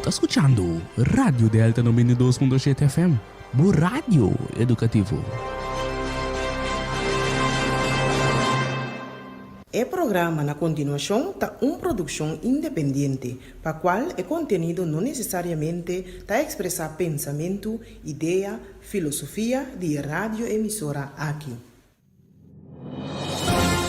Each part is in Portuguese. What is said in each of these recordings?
Tá escutando Radio Delta 92.7 FM, bu rádio educativo. O programa na continuação está uma produção independente, para qual o conteúdo não necessariamente está expressar pensamento, ideia, filosofia de radioemissora aqui.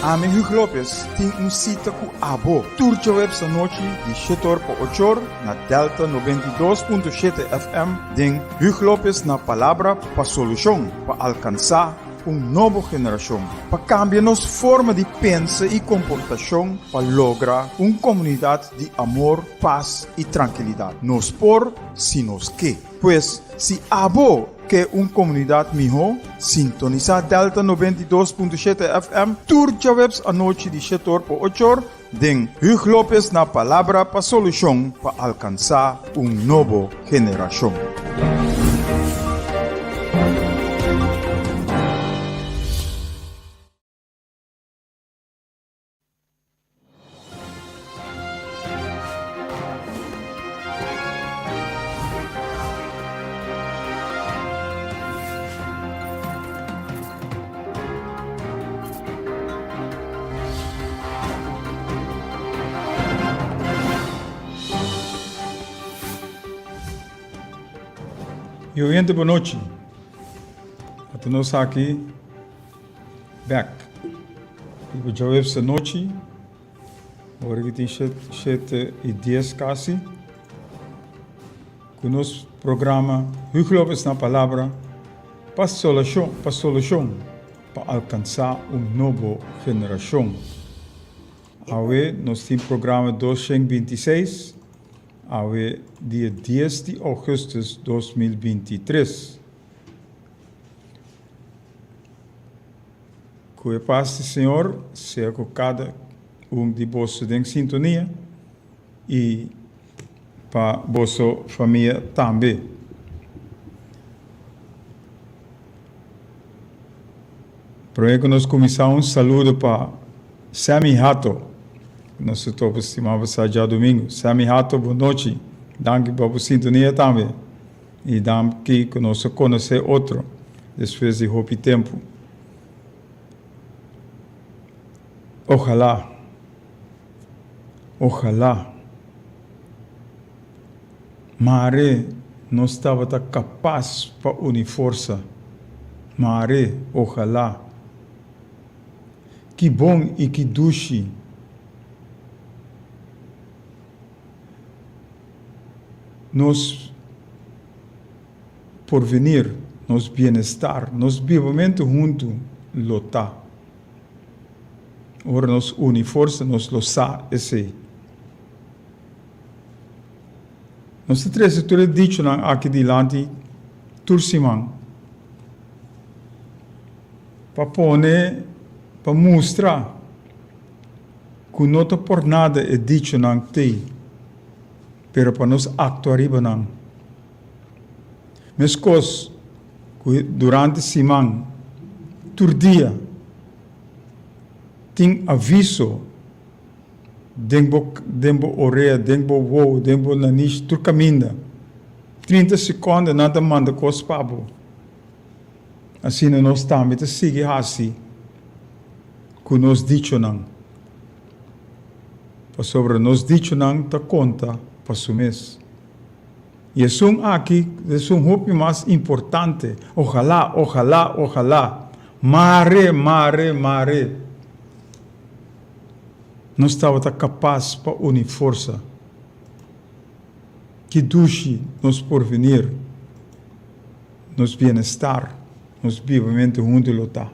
Ame Hugo Lopes tem cita com Abo. Turja web sa noite de 7 por 8 na Delta 92.7 FM. Den Hugo Lopes na palavra para solução, para alcançar nova geração. Para cambiar nossa forma de pensar e comportação, para lograr uma comunidade de amor, paz e tranquilidade. Nos por, si nos que. Pois, se Abo que uma comunidade melhor, sintoniza Delta 92.7 FM, turja webs a noite de 7 por 8, den Hugo Lopes na palavra para solução para alcançar uma nova geração. Eu entro boa noite. Até nós aqui, back. Eu já vejo essa noite. Agora que tem 7:10 quase. Com o nosso programa Hugo Lopes na palavra para solução, para alcançar uma nova geração. Agora nós temos o programa 226. Awe dia 10 de agosto de 2023. Que a paz do Senhor seja com cada de vocês em sintonia e para vossa família também. Para que nós começamos um saludo para Sammy Hato. Nosso topo estimava já domingo. Sammy Hato, boa noite. Danke para a sintonia também. E danke que nós conhecer outro, depois de pouco tempo. Ojalá, Mare não estava capaz para unir força. Mare, ojalá. Que bom e que doce. Nos porvenir, nos bem-estar, nos vivamente junto lutar. Ora nos une força, nos lo sa esse. Nós três tudo dito aqui diante, tursimang, para poner, para mostrar que não por nada é dito não tem. Pero para nós actuar não. Mas coisas durante a semana, todo dia, tem aviso, dembo orelha, dembo voo, dembo nariz, tudo caminha. 30 segundos, nada manda coisas para você. Assim nós também seguimos assim, que nós dicho não. Sobre nós dicho não, tá conta. Para o mês. E é aqui, é hope mais importante. Ojalá. Mare. Não estava capaz para unir força. Que duche nos porvenir, nos bem-estar, nos vivamente juntos lutar.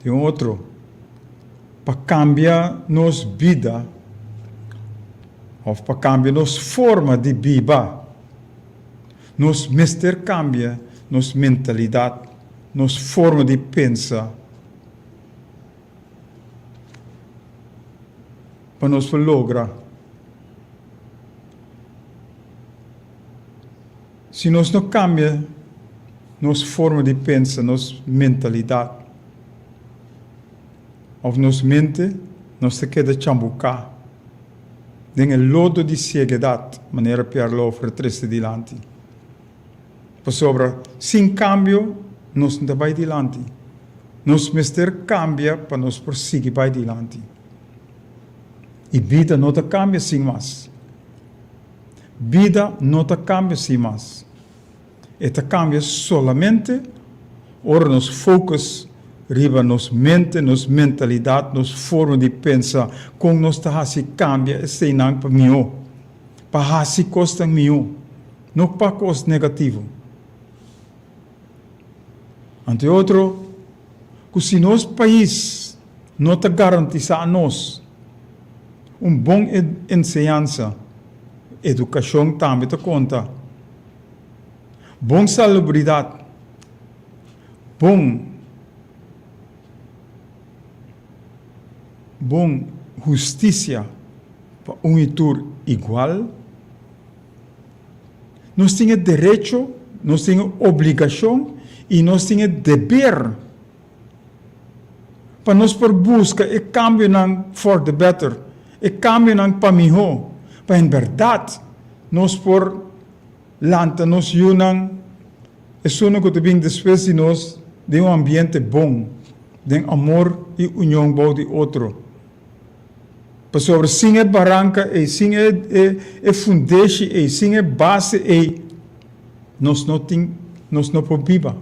Tem outro. Para cambiar nos vida. Ou para cambiar nossa forma de viver, nosso mestre cambia, nossa mentalidade, nossa forma de pensar, para nós lograr. Se nós não cambia nossa forma de pensar, nossa mentalidade, ou nossa mente, nós se queda chambucar. Den el lodo di ceguedad, maneira perlo ofre triste dilanti. Pa sobra, sin cambio, nos não vai dilanti. Nos mister cambia para nos prosseguir vai dilanti. E vida não te cambia sem mais. Vida não te cambia sem mais. E te cambia solamente ora nos focus riba nos mente, nos mentalidade, nos forma de pensar, com nos ta hasi cambia e sei não para mim. Para hasi costa mim. Não para costa negativo. Ante outro, que se nosso país não te garantiza a nós bom ensinança, educação também te conta, bom salubridade, bom justiça para itur igual, nós temos direito, nós temos obrigação e nós temos dever para nós por busca e cambio não for the better, e cambio não para melhor, para em verdade nós por lanta nós unam e sono que te bem depois de nós de ambiente bom, de amor e união bom de outro. Para sobre sim barranca e sim fundation e sim base e nós não podemos viver.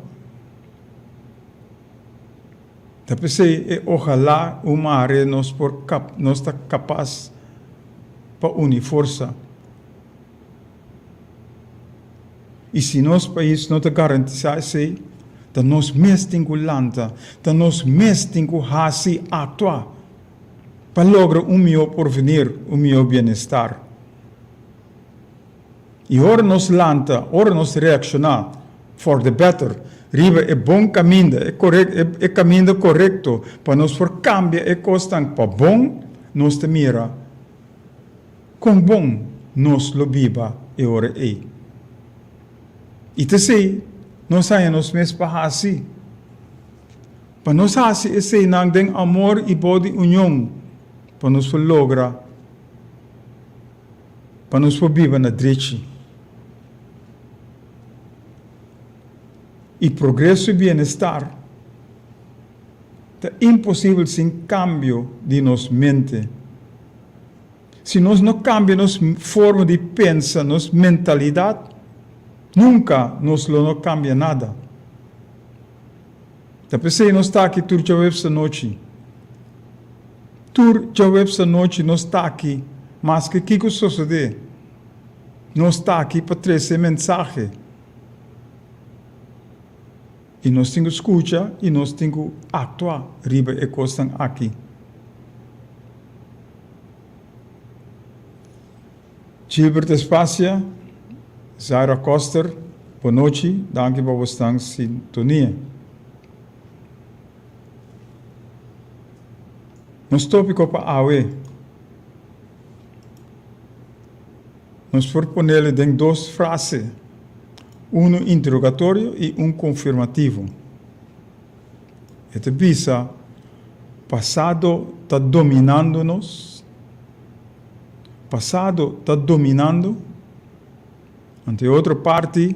Depois ojalá uma área nós está capaz para unir força. E se nosso país não te garantiza isso, então nós mesmos temos lanta, então nós mesmos temos que atuar para lograr melhor porvenir, melhor bem-estar. E ora nós lanta, ora nós reaccionar for the better. Riba é bom caminho, é caminho correto para nós for cambiar é constante para bom nós te mira, com bom nós lo viva e ora é. E te sei, nós saímos mesmo para assim. Para nós assim é sei não tem amor e body união para nós for logra, para nós for viva na direita. E progresso e bem-estar é impossível sem cambio de nossa mente. Se nós não cambiamos nossa forma de pensar, nossa mentalidade, nunca nós não cambia nada. Depois se nós está aqui turja web esta noite. Turja web esta noite nós está aqui, mas que que sucede? Nós está aqui para trazer mensagem. E nós temos que escutar e nós temos que atuar riba e costan aqui. Gilbert Espacia, Zaira Koster, boa noite, danke por vostra sintonia. Nos tópico para AUE, nós proponemos em duas frases. Um interrogatório e um confirmativo. Este visa, passado está dominando-nos, passado está dominando, ante outra parte,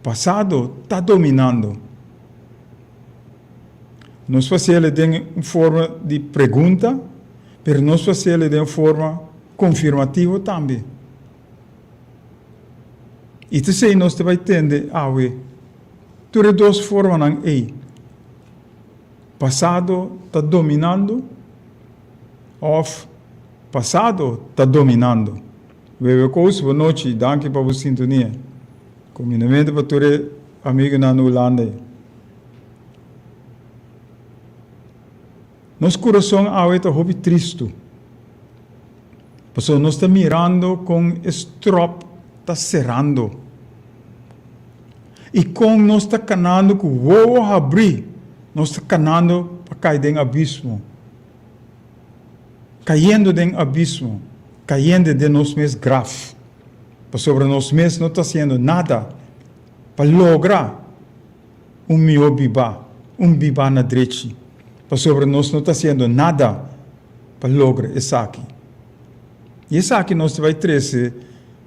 passado está dominando. Nós fazemos de forma de pergunta, mas nós fazemos de forma confirmativa também. E te sei nós te vai entender, tu de duas formas não é. Passado está dominando, ou passado está dominando. Wewe coisa, boa noite, danke para a sintonia. Combinamento para tu amigo na Holanda. Nosso coração está hobby triste. Porque nós estamos mirando com estrop, está cerrando. E com nós está canando que vou abrir, nós está canando para cair em abismo. Caindo em abismo, caindo de nós mesmos grave. Para sobre nós mesmos não está fazendo nada para lograr melhor biba na direita. Para sobre nós não está fazendo nada para lograr isso aqui. E essa aqui nós vai trazer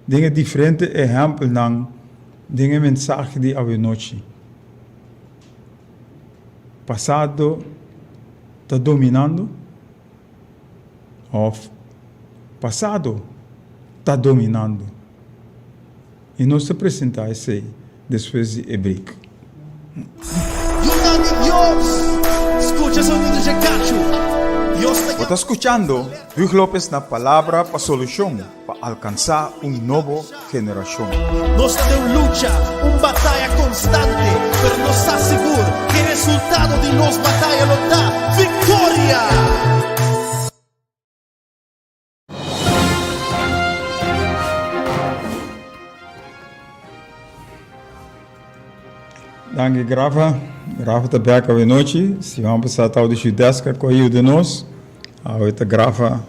dingen diferentes exemplos nan dingen mensagem de ave noite. Passado está dominando, ou passado está dominando. E nós apresentar isso aí, depois de hebraico. Escucha sonido de cacho. Você está escuchando Hugh Lopez na Palavra para Solução, para alcançar nova geração. Nos tenemos lucha, batalha constante, pero nos está seguro que el resultado de nos batalla lo da victoria. Dank je, Grafa. Grafa te berka we noite. Se vamos passar tal de judeska corriu de nós. A outra Grafa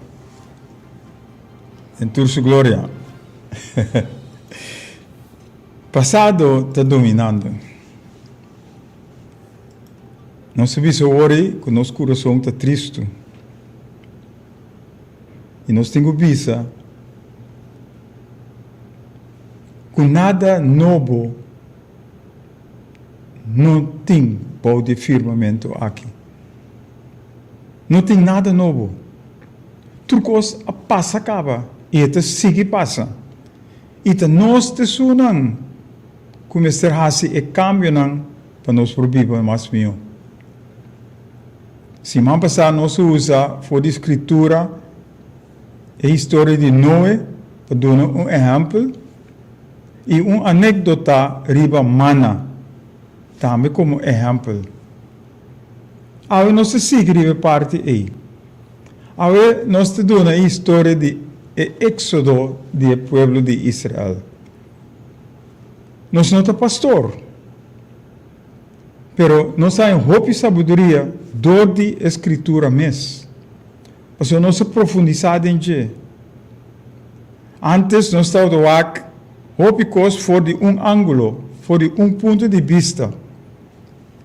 em toda sua glória. Passado está dominando. Não se vê hoje que nosso coração está triste. E nós temos vista que nada novo não tem pau de firmamento aqui. Não tem nada novo. Tudo coisa passa acaba e até sigue passa. E até nós te sunan começar a fazer o cambio para nós viver mais bem. Se vamos passar nós usa for de escritura a história de Noé para dar exemplo e anedota riba mana também como exemplo. Aí nós seguimos parte aí. Aí nós te damos a história de Éxodo do povo de Israel. Nós não somos pastor, pero nós temos hope e sabedoria do de escritura mesmo. Porque nós profundizamos em que antes nós estávamos aqui hope coisa for de ângulo, for de ponto de vista.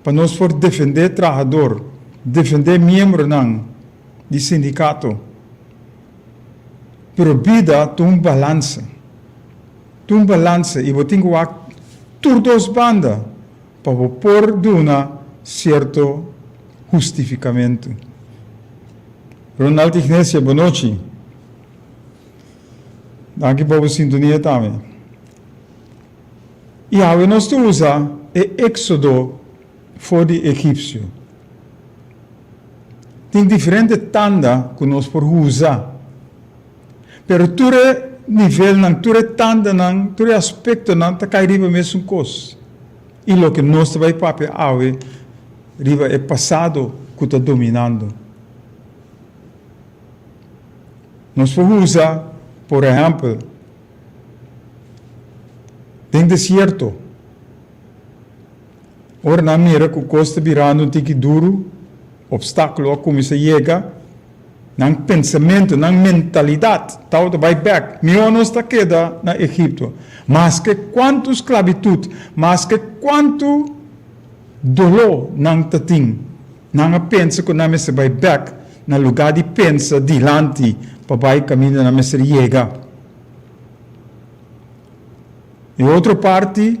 Para nós for defender trabalhador, defender membro de sindicato. Pero vida tem balança. Tem balança e você tem que ter todas as bandas para pôr de certo justificamento. Ronaldo Ignacio, boa noite. Danke por a sintonia também. E aí nós usamos o Éxodo for de egípcio. Tem diferentes tandas que nós podemos usar. Pero todo nível, todo tanda, todo aspecto, está caído mesmo coisa. E o que nós vai papel ave, riba é passado que está dominando. Nós podemos usar, por exemplo, tem deserto. Ora na mira que costa virando tique duro, obstáculo começa a chegar, nang pensamento, nang mentalidade, tal de vai back. Milhões está queda na Egipto, mas que quanto esclavitud, mas que quanto dolor nang tating, nang pensa que na se vai back na lugar de pensa dilante, para vai caminho na mesa chega. E outra parte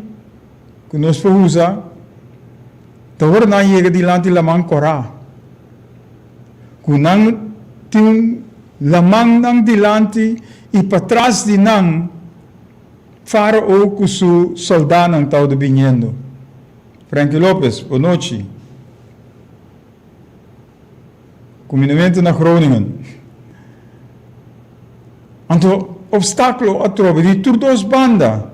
que nós podemos usar agora não chega dilante lamang corá. Kunang ting lamang nang dilante e para trás de nang faraó com su soldado nang tao de vinhendo. Frankie Lopez, boa noite. Comunidade na Groningen. Então, obstáculo a trova de todas as bandas.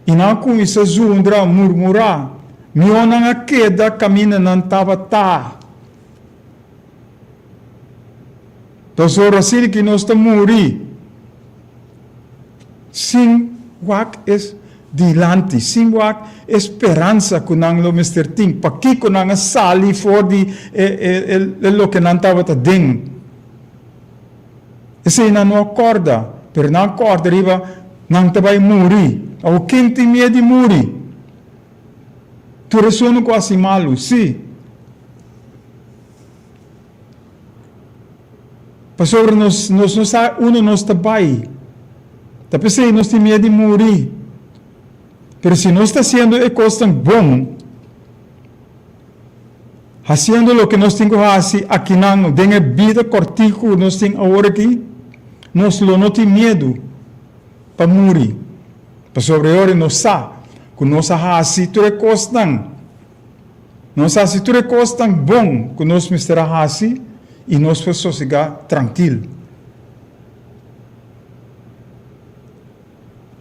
E não começa a zundra, murmurar. Meu não queda, camina não estava tá. Então, assim que nós estamos morrer. Sim, wak é dilante. Sim, wak esperança que não lo mister ting. Para que não sali for de lo que não estava tá dentro. Esse não acorda. Pero não acorda, riba, não te vai morrer. O quem tem medo de morrer? Tu ressono quase malo, sim. Pastor, nós não está bem. Tá pensando, nós temos medo de morrer. Mas se nós está sendo a coisa bom, fazendo o que nós temos que fazer aqui, não tem a vida cortico, nós temos agora aqui, nós não temos medo para morrer. Para sobre nós sabemos que nós fazemos tudo coisa não. Nós fazemos tudo coisa tão bom que nós precisamos fazer e nós podemos sossegar tranquilo.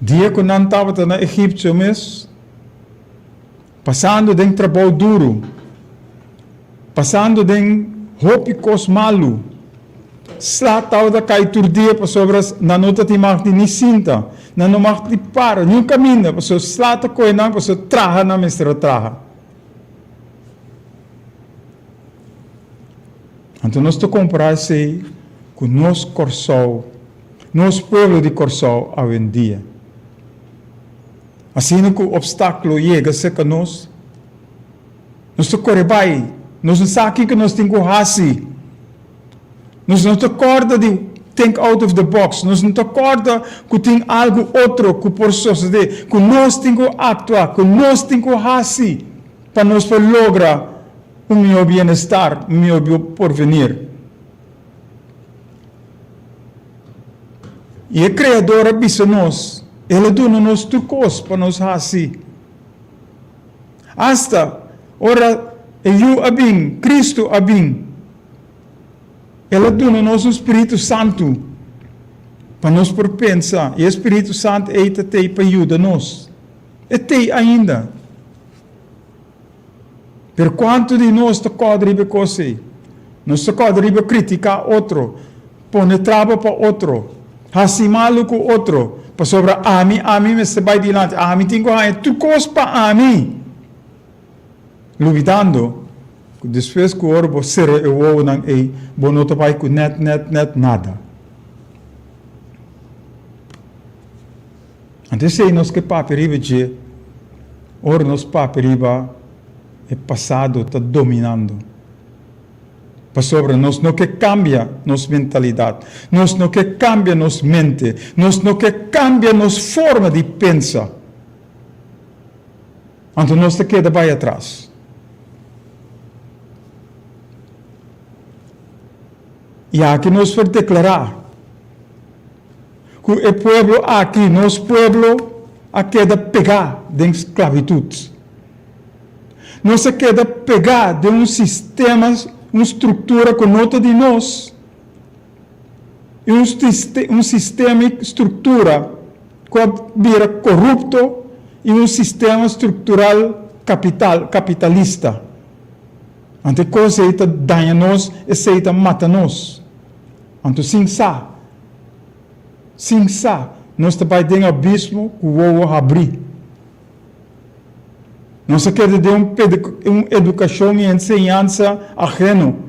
Dia que nós estávamos na Egipto mesmo, passando de trabalho duro, passando de roupa e coisa malu, slatau da cai turdia para sobre na nota de marca de cinta, na no marca de para, nem caminha, para sobre slata coi não, para sobre traha na mestra traha. Então nós te comprar sei que nós Corsol, nós povo de Corsol a em dia. Assim que o obstáculo chega a nós te correbai, nós não sabemos que nós temos que fazer. Nós não te acorda de think out of the box, nós não te acorda que tem algo outro que por suceder, que nós temos que actuar, que nós temos que fazer para nós lograr o meu bem-estar, o meu porvenir. E a Criadora avisa nós, Ele dá-nos trucos para nós fazer. Hasta, ora, eu abim, Cristo abim. Ele dá-nos o Espírito Santo para nós por pensar. E o Espírito Santo é para ajudar-nos. É ainda. Per quanto de nós te codribe così, nós te codribe criticar outro, pone traba para outro, hasi malu com outro, para sobre a mim me se vai dilante, a mim tenho que tu cos para a mim. Luvidando, que depois que o orbo ser eu vou não é, bonota vai com net nada. Antes sei nós que paperiba de, ora nós paperiba é passado está dominando. Para sobre nós não que cambia nossa mentalidade, nós não que cambia nossa mente, nós não que cambia nossa forma de pensar. Então nós te queda bem atrás. E aqui nós vamos declarar que o povo aqui, nosso povo, a queda pegar de esclavitud. Não se queda pegar de um sistema, uma estrutura com nota de nós. E um sistema e estrutura que vira corrupto e um sistema estrutural capitalista. Ante coisa que danha nós e seita mata nós. Ante sim sa, nós também tem abismo que vou abrir. Não se quer de uma educação e ensinança ajeno,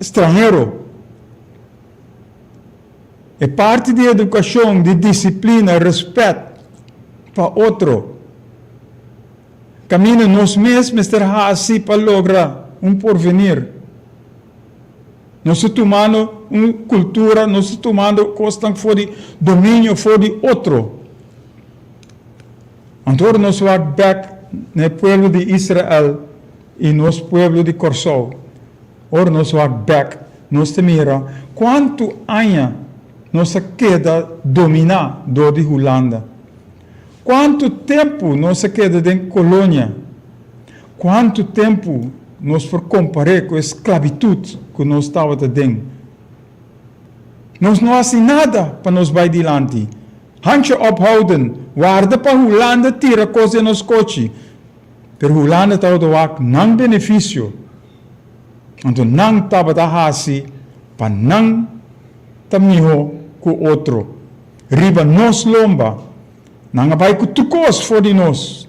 estrangeiro. É parte de educação, de disciplina, respeito para outro. Caminho nós mesmos terá assim para lograr porvenir. Nós estamos tomando uma cultura, nós estamos tomando coisa que for de domínio, for de outro. Então nós vamos back no povo de Israel e nosso povo de Corsol. Ora nós vamos back, nós temira quanto anos nós queda dominar do de Holanda. Quanto tempo nós queda de colônia? Quanto tempo nós por comparar com a esclavitud que nós estava dentro? Nós não fazemos nada para nos vai adiante. Handje ophouden, waarde para Holanda tira coisa nos coche. Per Holanda está doak não benefício. Então não estava da hasi para não tamiho com outro. Riba nos lomba. Não vai com turcos for de nós.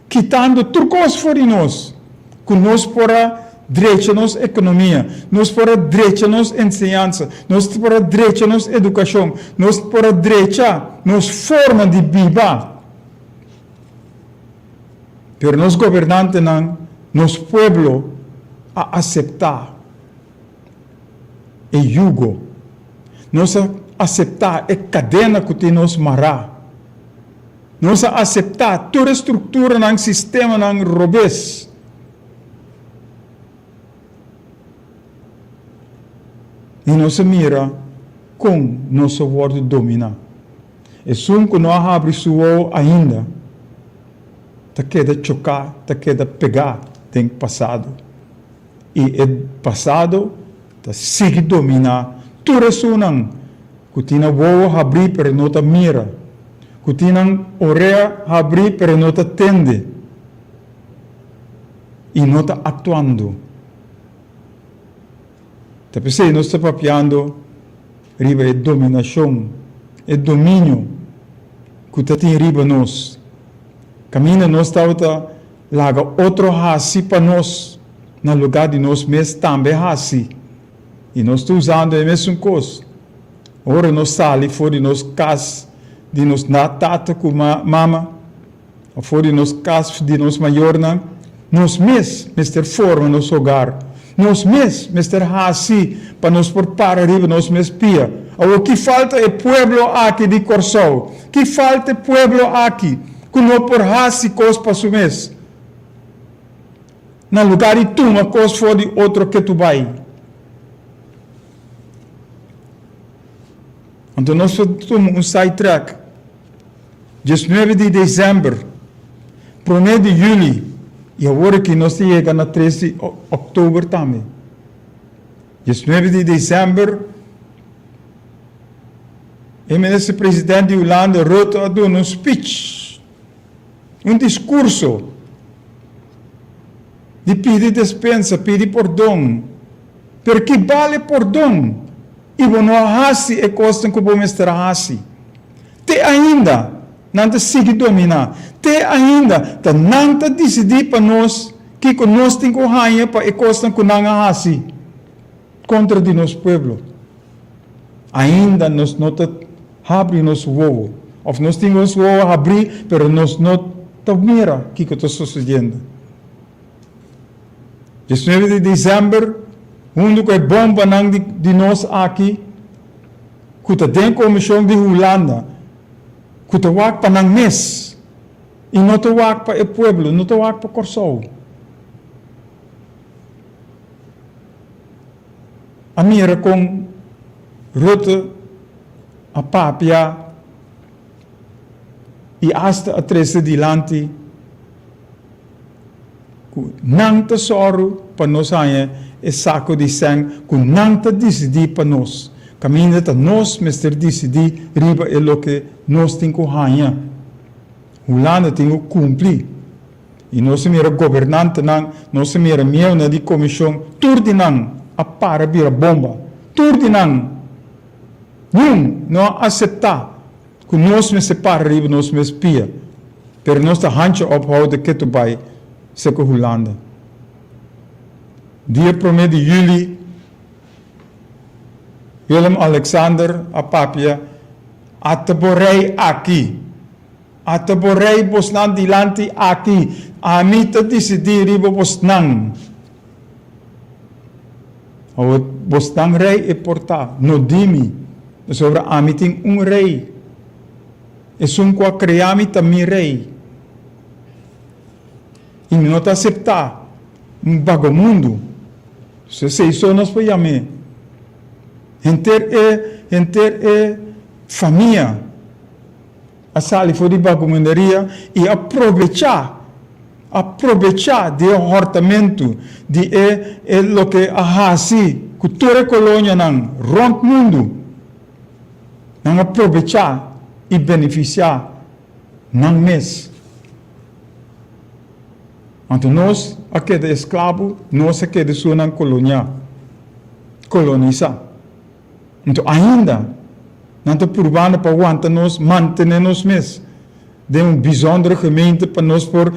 Quitando turcos for de nós. Com nós para direito nos economia, nós para direito nos ensinança, nós para direito nos educação, nós para direito nos forma de viver. Pero nos governantes não, nos pueblo a aceitar e jugo nós aceitar a cadena que nos mará. Nós aceitar toda a estrutura ng sistema ng robês. E nós mira com nosso word domina. E sum que não abre sua ainda, tá queda chocar, tá queda pegar tem passado. E o passado tá sigue dominar tudo isso não. Que tina voa abrir para não tá mira. Que tina orelha abrir para não tá tende. E não tá atuando. Tapi se nós está papiando riba é dominação, é domínio que está tem riba nós. Caminha nós está laga outro hasi para nós no lugar de nós mesmos também hasi. E nós estamos usando a mesma coisa. Ora nós sali fora de nós casa, de nós tata com mama, ou fora de nós casa de nós maior, nós mesmos ter forma no nosso hogar. Nós mesmos ter hasi para nos preparar riba nós mesmos pia. O que falta é pueblo aqui de Corsol. Que falta é pueblo aqui que não por hasi coisa para su mês. Na lugar de tu uma coisa for de outro que tu vai. Então nós tomamos sidetrack. 19 de dezembro, 1 de julho, e agora que nós chegamos na 13 de outubro também. 19 de dezembro, o ministro-presidente de Holanda, Rutte, deu um speech, um discurso, de pedir dispensa, pedir perdão, porque vale perdão, e não hasi é coisa que vamos estar hasi. Te ainda, não te sigue dominar, te ainda, não te decidir para nós, que nós temos que ganhar para a coisa que não hasi, contra de nosso povo. Ainda nós não te abrir nosso ovo, ou nós temos o ovo abrir, mas nós não te mira o que está sucedendo. 19 de dezembro, quando é bomba de nós aqui, que tem comissão de Holanda, que te wak para nang mes, e não te wak para o pueblo, não te wak para Corsol. A mira com Rutte, a Papia, e hasta a 13 dilante, que não te soro para nós é saco de sangue, que não te decidir para nós. Caminho de nós, mestre decidir, riba é o que nós temos que ganhar. Holanda tem que cumprir. E nós somos governante, nós somos membros da comissão, tudo a para vir a bomba. Tudo não aceitar que nós me separamos riba, nós me espia. Pero nós está handje ophouden que tu vai ser com Holanda. Dia 1 de julho, Willem Alexander, a Papia, ataborei aqui. Ataborei Bosnan dilanti aqui. A mita decidir riba Bosnan. O Bosnan rei é portar. No dimi. Sobre a miting rei. E sum qua creami também rei. E não te aceitar. Bagamundo. Se isso nós podemos. Enter família, a sali for de bagumendaria e aproveitar de hortamento de lo que a hasi, cultura colônia não rompe mundo, não aproveitar e beneficiar não mês. Então nós aqui de escravo, nós aqui de sua colônia, colonizar. Então, ainda, não está provando para aguentar nós, manter nós mesmos. De uma bijzondere gemeente para nós por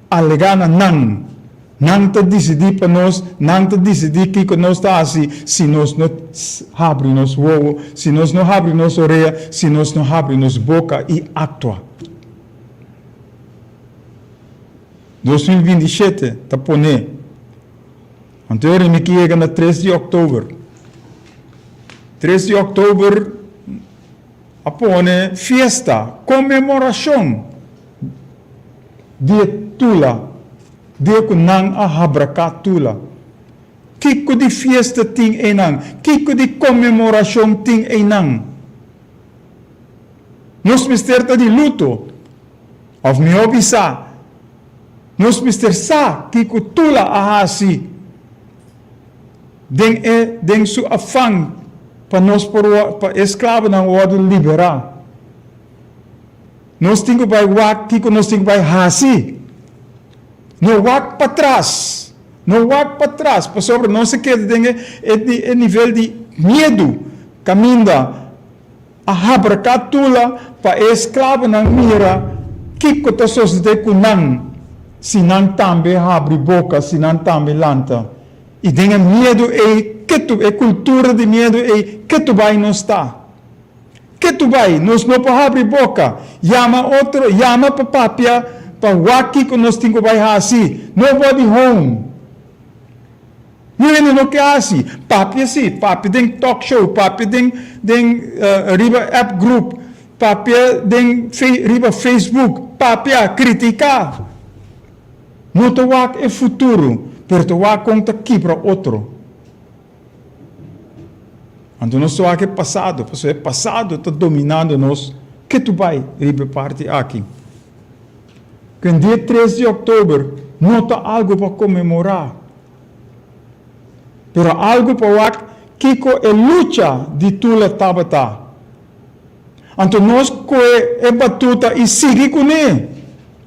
alegar não te decidir para nós, não te decidir que nós está assim, se nós não abrimos nosso ovo, se nós não abrimos nossa orelha, se nós não abrimos nossa boca e atua. 2027, está poné. Então, eu me chega na 3 de outubro. 3 de outubro, apone fiesta, comemoração. Dia tula, dia kunang ahabraka tula. Kiko di fiesta ting enang, kiko di comemoração ting enang. Nos mister di luto, of mi obisa, nos mister sa, kiko tula ahasi. Den su afang, pa nos pa escravo ng wado libera. Nos tingo by wak, kiko nos tingo by hasi. No wak patras. No wak patras. Pa sobre, não se queda dengue e nível de medo. Caminda. Ahabra katula pa escravo ng mira. Kiko tasos de kunang. Sinang tambe habri boca, sinang tambe lanta. E dengue medo e cultura de medo e que tu vai não está. Que tu vai, nós não podemos abrir boca. Llama outro, llama para papia, para waki que nós temos que vai assim. Nobody home. Não que assim. Papia sim, papia tem talk show, papia tem riba app group, papia tem riba Facebook, papia criticar. Não te wak é futuro, pero te wak conta aqui para outro. Então, não só é passado, porque é passado está dominando nós. Que tu vai ribe parte aqui? Que no dia 3 de outubro não está algo para comemorar. Pero algo para que é luta de tula tabata. Então, nós é batuta e sigue com ele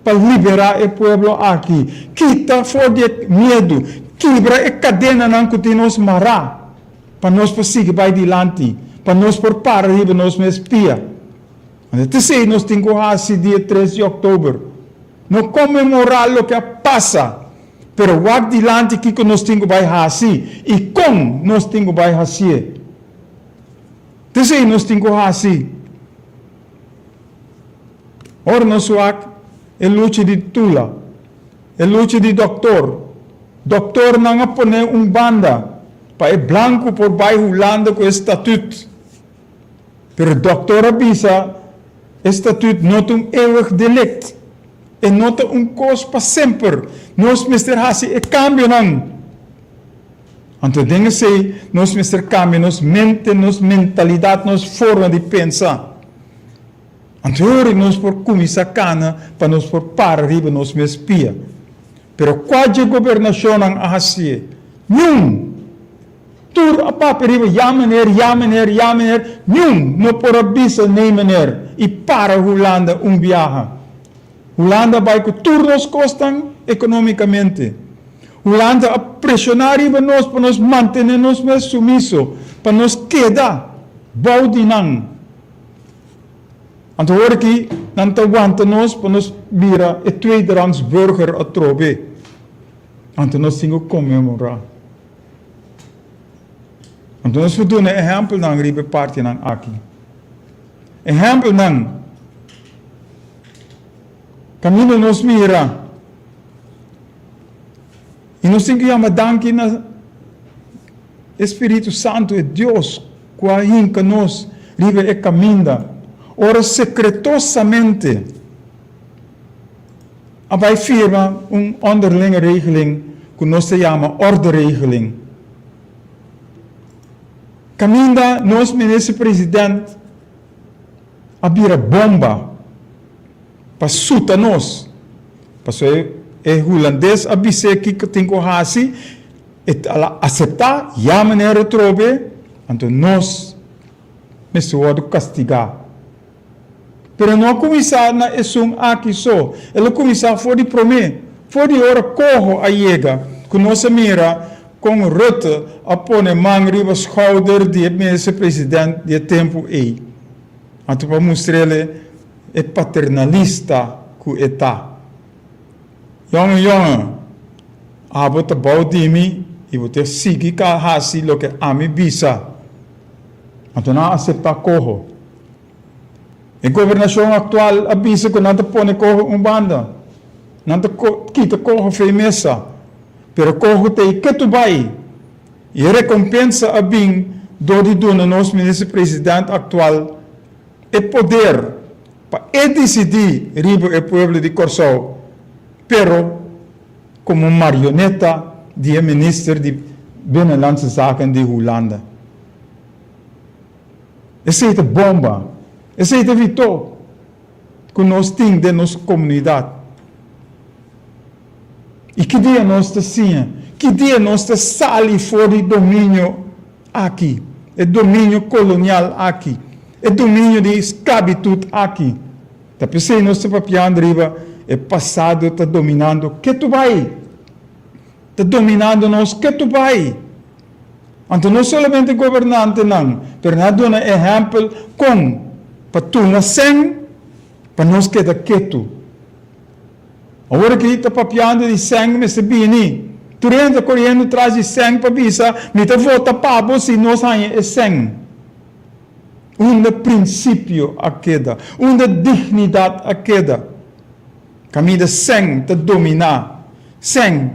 para liberar o povo aqui. Quita fora de medo, quebra a cadena não que nos mará. Para nós seguir vai adiante, para nós por para riba nós me espia. Então, se nós temos que dia 3 de outubro, não comemorar o que passa, pero o adiante que nós temos que vai fazer e como nós temos que vai fazer. Então, se nós temos que fazer. Ora, nós é luta de tula, é luta de doutor. Doutor não põe banda. Pa blanco por bairro Holanda com estatuto. Pero doutor avisa, estatuto não tem eeuwig delict. E não tem costo para sempre. Nós, Mr. Hassi, é cambio não. Então, dingen sei, nós, Mr. Cambio, nos mente, nos mentalidade, nos forma de pensar. Então, nós por começar cana, para nós por para arriba, nos me espia. Pero qual governação ang ahasi? Nung! Tur apa perigo ja meneer, não por abisa nem meneer e para Holanda viaja. Holanda vai com turnos costam economicamente. Holanda a pressionar nós para nos manter nos mais sumiso, para nos quedar baudinang. Então aqui não te aguenta nós para nos vira e tweederangs burger a trobe. Então nós temos que comemorar. Então, nós vamos dar um exemplo na ribe parte aqui. Exemplo não. Caminho nos mira. E nós temos que chamar danke na Espírito Santo e Deus, qual que nós ribe e caminha. Ora, secretosamente, vai firma onderlinge regeling, que nós se chama orderegeling. Caminda, nós, ministro-presidente, abrir bomba para suta nós. Porque é holandês, abise que tem que fazer, e aceitar, já maneira trobe, então nós, me suado castigar. Pero não começar na esum aqui só. Ele começar fora de promer, fora de hora corro a chega, que nós mira, com Rutte a pôr mão riba schouder de ministro-presidente de tempo aí. Então, para mostrar ele é paternalista que está. Jongen, abo te bouw dimi, e você sigue que hasi lo que a mi bisa. Então, não aceita corro. A governação atual avisa que não te põe corro banda. Não te quita corro femesa. Pero corro te que tu vai. E recompensa a bem door die doen nos minister-president actual e poder para decidir riba e pueblo de Corsau, pero como marioneta de minister de Binnenlandse Zaken de Holanda. Essa é a bomba, essa é a vitória que nós temos de nossa comunidade. E que dia nós estamos, que dia nós estamos fora do domínio aqui, o domínio colonial aqui, o domínio de escravidão aqui. Tá pensando nós estamos papiando riba, é passado está dominando, que tu vai? Está dominando nós, que tu vai? Então não somente governante não, mas nós damos exemplo com para tu nascer, para nós queda quieto. Agora que está papiando de sangue, mas se bem, tu entra correndo atrás de sangue para bisa, me te volta para você nós é sangue. Princípio a queda, dignidade a queda. Caminho de sangue te dominar, sangue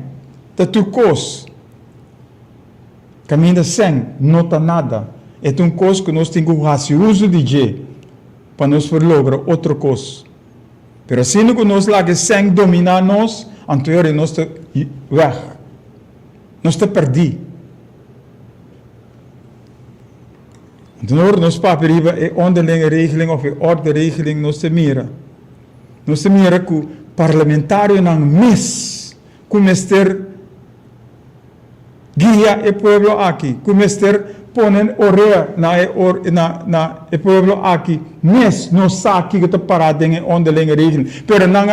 te turcos. Caminho de sangue não está nada. É coisa que nós temos que uso de je para nós lograr outra coisa. Pero assim que nós lá que sangue dominar nós, então nós está weg. Nós está perdido. Então nós paperiva é onderlinge regeling of é orde regeling nós te mira. Nós te mira que o parlamentário não mis como ester guia o pueblo aqui, como ester ponen orelha na o pueblo aqui, mes não sabe que está parado em onderlinge regeling, pero não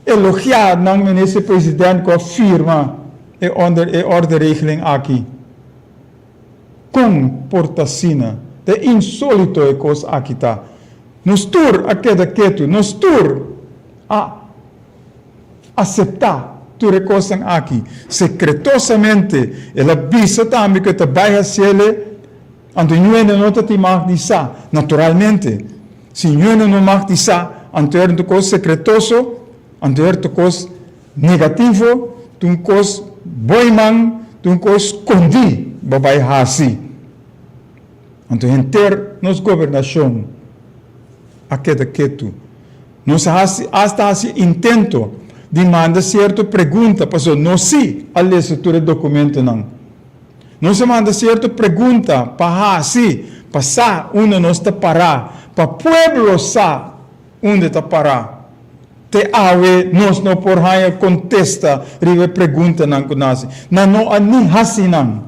elogiar não ministro presidente que afirma é orde regeling aqui. Comportacina, é insólito a coisa aqui está. Nos tur a queda quieto, nos tur a aceitar tudo coisa aqui. Secretosamente, ela avisa também que vai fazer, então não está te mag disa, naturalmente. Se não mag disa, então é coisa secretoso, então é coisa negativo, é coisa boiman, é coisa escondi, vai assim. Então, inteiro, nossa governação, a queda quieto. Nós hasta assim intento de mandar certa pergunta, porque não se a leitura do documento não. Não se manda certa pergunta para assim, passar onde nós está parar, para o pueblo saber onde está parar. Te awe nós não por raia contesta rive pergunta não conhece. Não ani assim não.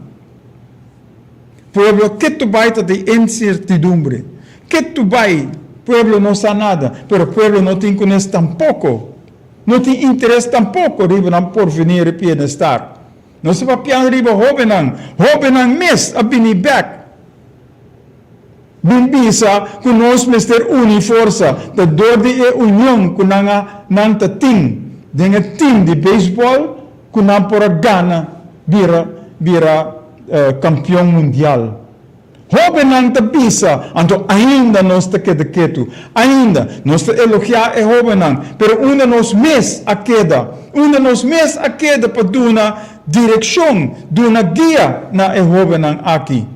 Pueblo que tu vai de incertidumbre. Que tu vai, pueblo não sabe nada, pero pueblo não tem conhece tampouco. Não tem interesse tampouco riba não por venir e bem-estar. Não se papian riba hobenang mes a binibek. Bimbisa kunos mister uni força da dor de união kunanga nang tating dengan team de beisebol kunang por Ghana bira campeão mundial. Hobenang tabisa, anto ainda nós te queda quieto, ainda nós te elogiar e hobenang, pero una nos mes a queda para dar uma direção, dar uma guia na e hobenang aqui.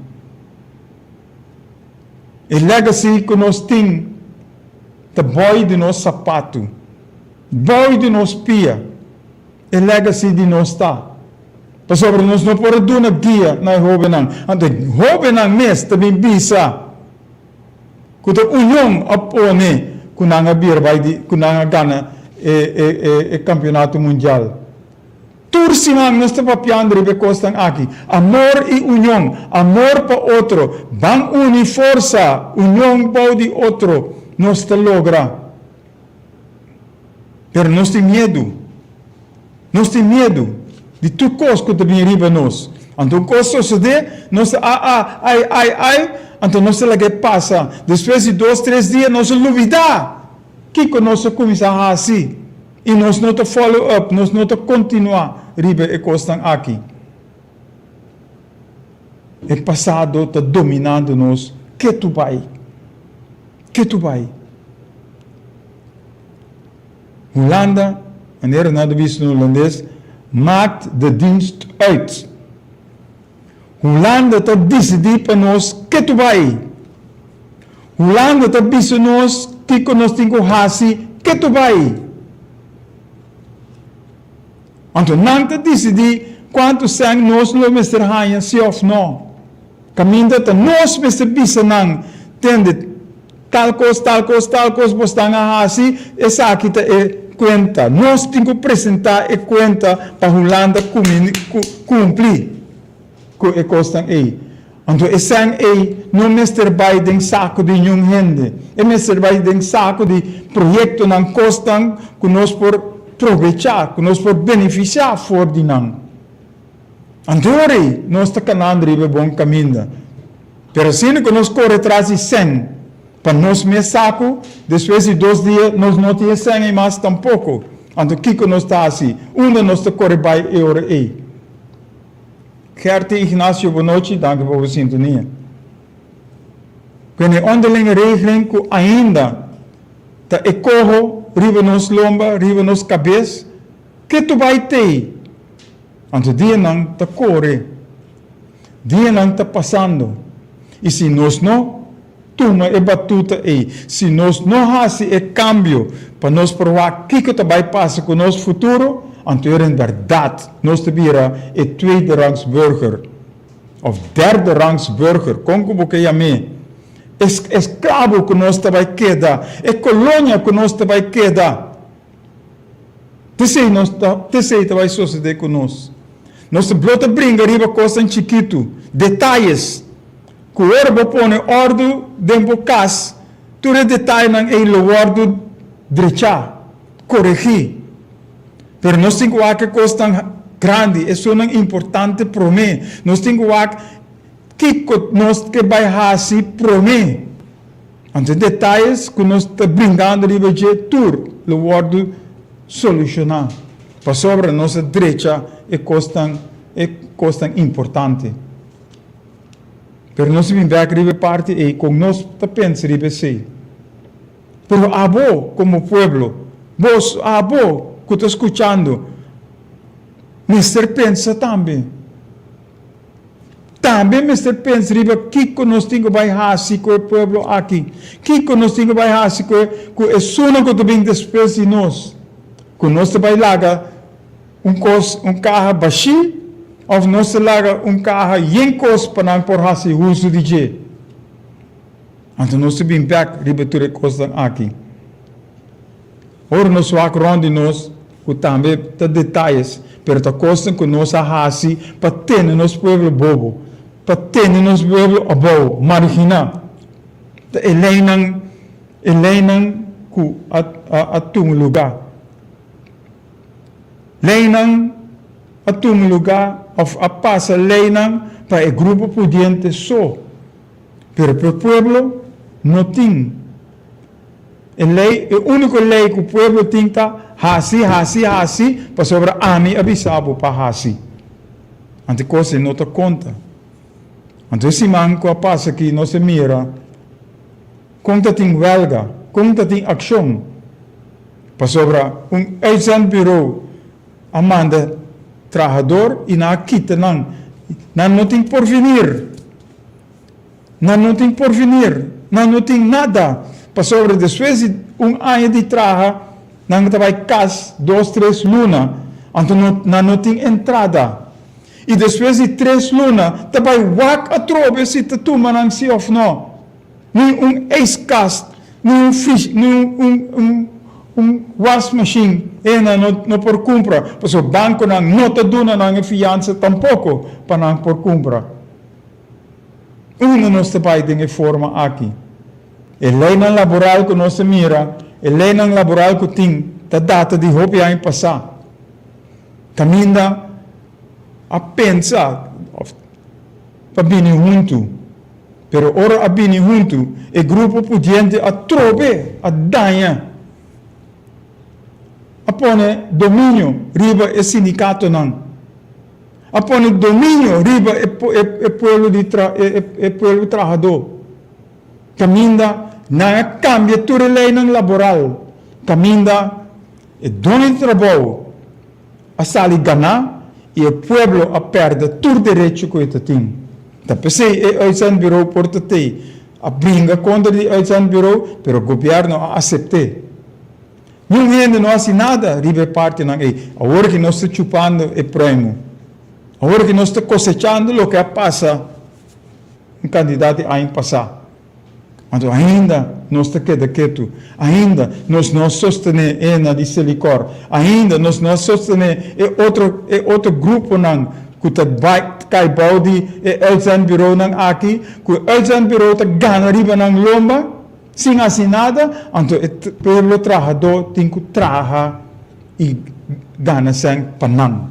E legacy que nós temos, the boy de nosso sapato, boy de nosso pia, e legacy de nós está. Para sobre nós não podemos dar uma guia na Hobenang. Então, Hobenang mes também bisa. Quando a união apone, quando a birbai, quando a gana o campeonato mundial. Tursimang nós estamos papiando ribe costan aqui. Amor e união, amor para outro. Bang uni força, união para de outro. Nós te logra. Pero nós temos medo. Nós temos medo. De tudo coisa que também riba nós. Então, coisa sucede, nós então nós lá que passa. Depois de 2, 3 dias, nós olvidar que nós começamos assim. E nós não follow up, nós não continuar riba e coisa aqui. O passado está dominando nós. Que tu vai? Holanda, wanneer nada visto no holandês, maakt de dienst uit. Holanda está decidido para nós que tu vai? Hulanda ta biso nos, kiko nos tinko hasi, que tu vai? Anto nang ta decidi quanto sang nos lo Mr. Hayan si of no. Kaminda ta nos Mr. Bisa nang tende tal cos bostanga hasi, esa kita cuenta. Nos tinko presentar e cuenta pa Hulanda cumprir com e costan Então, esse não Mr. Biden saco de nenhum gente. É Mr. Biden saco de projeto não costam que nós por aproveitar, que nós por beneficiar for de não. Então, nós está canando riba bom caminho. Pero assim que nós corre atrás de 100, para nós me saco, depois de 2 dias, nós não temos 100 mais tampouco. Então, o que nós está assim? Onde nós está corre by euro Gerte Ignacio, boa noite, danke por a sintonia. Quando a onderlinge regeling que ainda está ecorro, riba nos lomba, riba nos cabeça, que tu vai ter? Então, dia não está corre, dia não está passando. E se nós não, toma e batuta aí. Se nós não fazemos o cambio, para nós provar o que vai passar com o nosso futuro, então, in verdade, nós tebira é tweede rangs burger, of derde rangs burger, como que chame, escravo que nós vai quedar, é colônia que nós vai quedar. Tessei vai suceder conosco. Nós blota brinca riba coisa chiquito, detalhes, que o orbo põe ordem dentro casa, tudo detalhe não é o ordem direita, corrigir. Pero nós temos que coisa grande, isso é importante para mim. Nós temos que nós que vai fazer para mim. Então, detalhes que nós estamos brincando de ver tudo, o word solucionar. Para sobre a nossa direita é coisa importante. Pero nós vamos ver que parte e com nós pensamos de ser. Pero abo como pueblo, vos abo que estou escutando, Mr. pensa também. Também Mr. pensa, que nós temos que fazer com o povo aqui? Que nós temos que fazer com o sono que também depois de nós? Que nós vai largar carro baixo, ou nós largar carro yenkos para não por fazer uso de jeito. Então nós vamos back ribetura coisa aqui. Ora nós vamos rondar nós, que também tem detalhes, pero a coisa que nós fazemos para ter nosso povo bobo, para ter nosso povo abo, marginal. Eleinan que a tum lugar. Leinan a tum lugar, of a passa leinan para o grupo pudiente só. Pero para o povo não tem. A única lei que o povo tem está hasi, para sobre a mim avisado para hasi. Ante coisa não te conta. Então esse man que passa aqui não se mira, conta tem huelga, conta tem ação. Para sobre uitzendbureau amanda trabalhador e na quita não tem porvenir. Não tem porvenir, não tem nada. Para sobre depois de ano de trabalho, não vai casa 2, 3 lunas, então não tem entrada. E depois de 3 lunas, vai wak a trobe se te toma não se of não. Nem ijskast, nem fish, nem wash machine, não por compra. Porque o banco não te dona não fiança tampouco para não por compra. Nós vai de forma aqui. A lei laboral que nós mira, a lei laboral que tem a data de roupa em passar. Caminha a pensar para vir junto. Pero ora a vir junto, o grupo pudiente a trobe, a danha. A pone domínio riba e sindicato não. A pone domínio riba e povo trabalhador. Caminha não cambia toda a lei laboral. Caminha é dono de trabalho a sair ganhar e o povo a perde todo o direito que ele tem. Tapi é uitzendbureau portatei. A brinca contra o uitzendbureau, pero o governo a aceitou. Não ainda não assim nada, ribe parte não é. Agora que nós estamos chupando é prêmio. Agora que nós estamos cosechando o que passa, um candidato a passar. Então ainda nós estamos quietos, ainda nós não sostenemos ena de silicor, ainda nós não sostenemos outro grupo não, que está cai balde é uitzendbureau não aqui, que o uitzendbureau está ganha riba não lomba, sem assim nada, então o povo trabalhador tem que trabalhar e ganhar sem panang.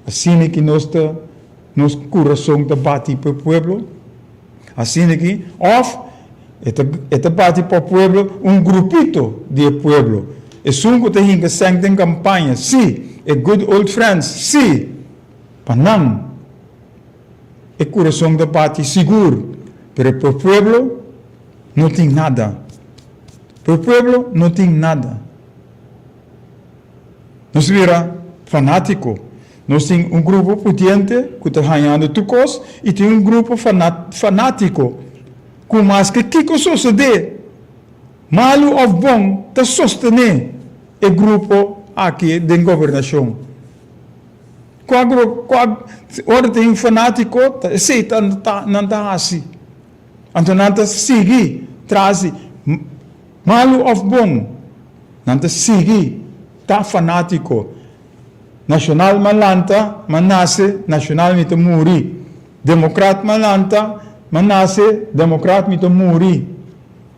Assim é que nosso coração bate para o povo, assim é que este bate para o povo grupito de povo. E sungo tem que ser em campanha, sim, é good old friends, sim, panang. E coração bate seguro, pero para o povo não tem nada. Para o povo não tem nada. Nós vira fanático. Nós temos grupo potente que está ganhando tucos e tem grupo fanático que mais que sucede, malo ou bom, está sostener o grupo aqui de governação. Ora tem fanático, aceita não está assim. Então não está seguir, traz malo ou bom, não está seguir, está fanático. Nacional malanta, manase, nacional mito muri. Democrat malanta, manase, democrat mito muri.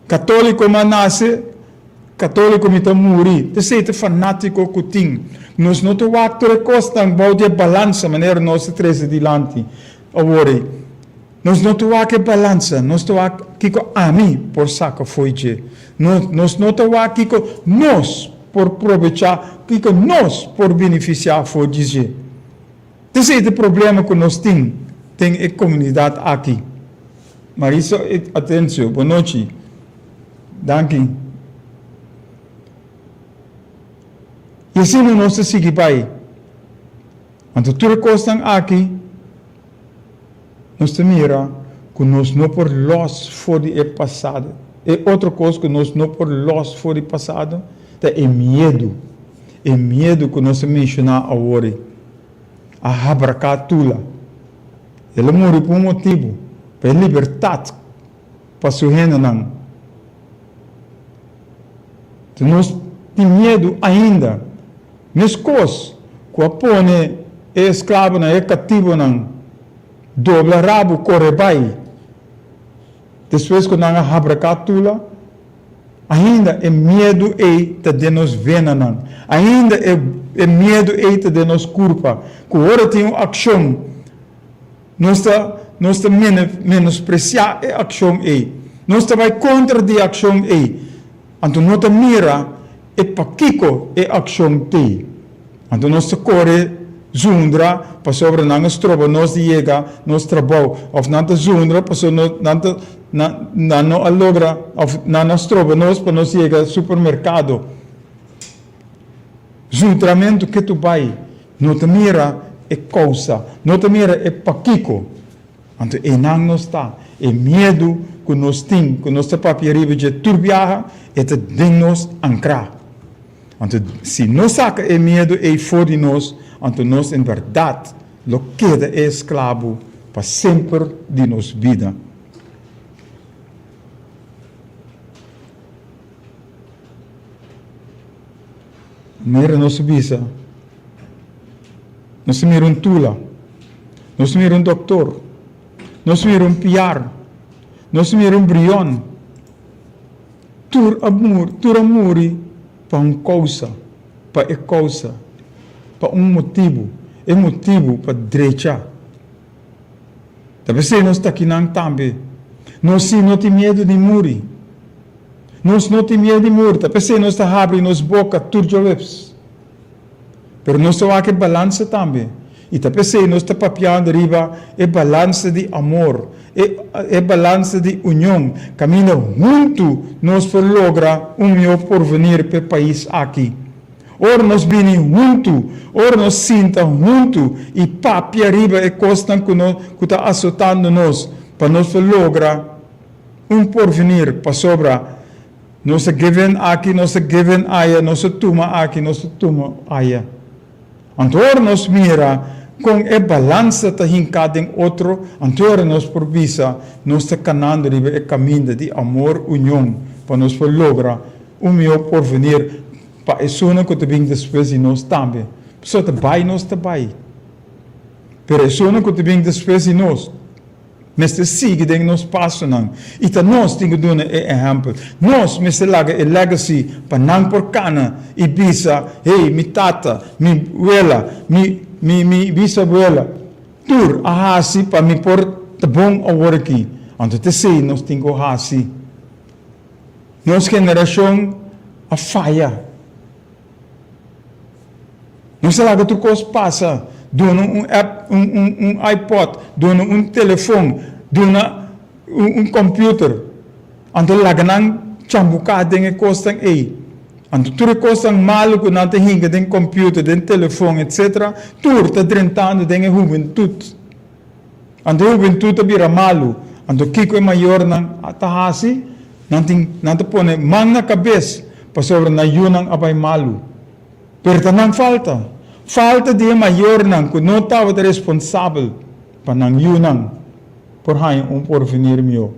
Católico manase, católico mito muri. Então, é fanático que tem. Nós não temos actores costam, baude balança, maneira nós três adiante. Agora, nós não temos aqui balança, nós temos aqui a mim por saco foi. Nós não temos aqui nós por aproveitar, que nós por beneficiar for dizer. Esse é o problema que nós temos, tem a comunidade aqui. Mas isso, atenção, boa noite. Danke. E assim nós seguimos para então, tudo que estão aqui, nós mira que nós não por los for o passado. E outra coisa que nós não por los for o passado, é medo. É medo que nós mencionamos agora. A abracatula. Ele morre por um motivo. Para liberdade. Para sua renda não. Então nós temos medo ainda. Mas coisa que a põe é escravo, não é cativo não. Dobla rabo, corre vai. Depois que nós abracatula, ainda é medo de nos venenam. Ainda é medo de nos culpa. Que agora tem uma ação. Nós está menospreciar a ação Nós está vai contra a ação Então nós está mira e paquico a ação Então nós está corre zundra para sobre nós troba nós chega nós trabalho of nanta zundra para sobre nanta não alogra nós troba nós para nós chega supermercado zundramento que tu vai não te mira é causa não te mira é paquico então e não está é medo que nós temos que nós papel de turbiaha é te nos ancrar então se nós saca é medo é fora de nós então nós em verdade lo queda é escravo para sempre de nossa vida. Mira nossa visa, nós mira um tula, nós mira um doutor, nós mira um piar, nós mira um brion, tur amuri para uma causa, para a causa, para um motivo, é motivo para direita. Talvez nós está aqui não também, nós não temos medo de morrer. Nós não temos medo de morrer, talvez nós está abrindo nossa boca turjo lips. Pero nós temos aqui balança também. E talvez nós está papiando riba é balança de amor, é balança de união. Caminho junto nós para lograr melhor porvenir para o país aqui. Ora nos vini junto, ora nos sinta junto, e papi arriba e costan que está azotando nos, para nos lograr porvenir, para sobra. Nos given aqui, nos given aya, nos tuma aqui, nos tuma aya. Antor nos mira com a balança ta hincada em outro, antor nos provisa, nos ta canando ribe e caminho de amor, união, para nos lograr meu porvenir, para isso não que te vem depois de nós também. Só te vai, nós te vai. Pero isso não que te vem depois de nós. Mas te sigue de nos passo não. E ta nós temos que dar um exemplo. Nós, mas te laga a legacy, para não por cana, e bisa, hey, mi tata, mi abuela, mi bisabuela, tur a hasi, para me por te bom agora aqui. Então te sei, nós temos que hasi. Nossa geração a falha. Não sei lá que outra coisa passa. Dona app, iPod, dona telefone, dona computer. Então lá que não chambuca tem costa aí. Então tudo costa malo que não tem hinga tem computer, tem telefone, etc. Tudo está drentando tem juventude. Então juventude vira malo. Então que é maior não está assim. Não te põe mão na cabeça para sobre na yunang abay malu. Pero não falta. Falta de maior não, que não estava responsável para não yunang por aí porvenir meu.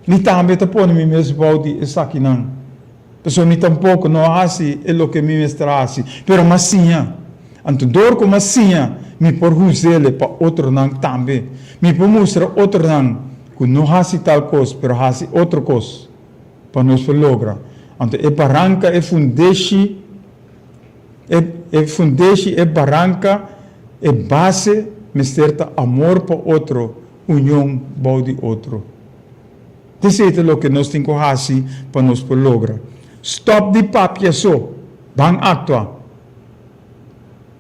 Ni também te põe me mesmo balde essa aqui não. Pessoal ni tampouco não assim é o que me mestra assim. Pero massinha. Anto dor com massinha me por usele para outro não também. Me por mostrar outro não. Que não hace tal coisa, pero hace outra coisa para nos lograr. Então, é barranca, é fundeixe, é barranca, é base, mas certa amor para outro, união para de outro. Isso é o que nós temos que fazer para nos lograr. Stop de papia só, bang actua.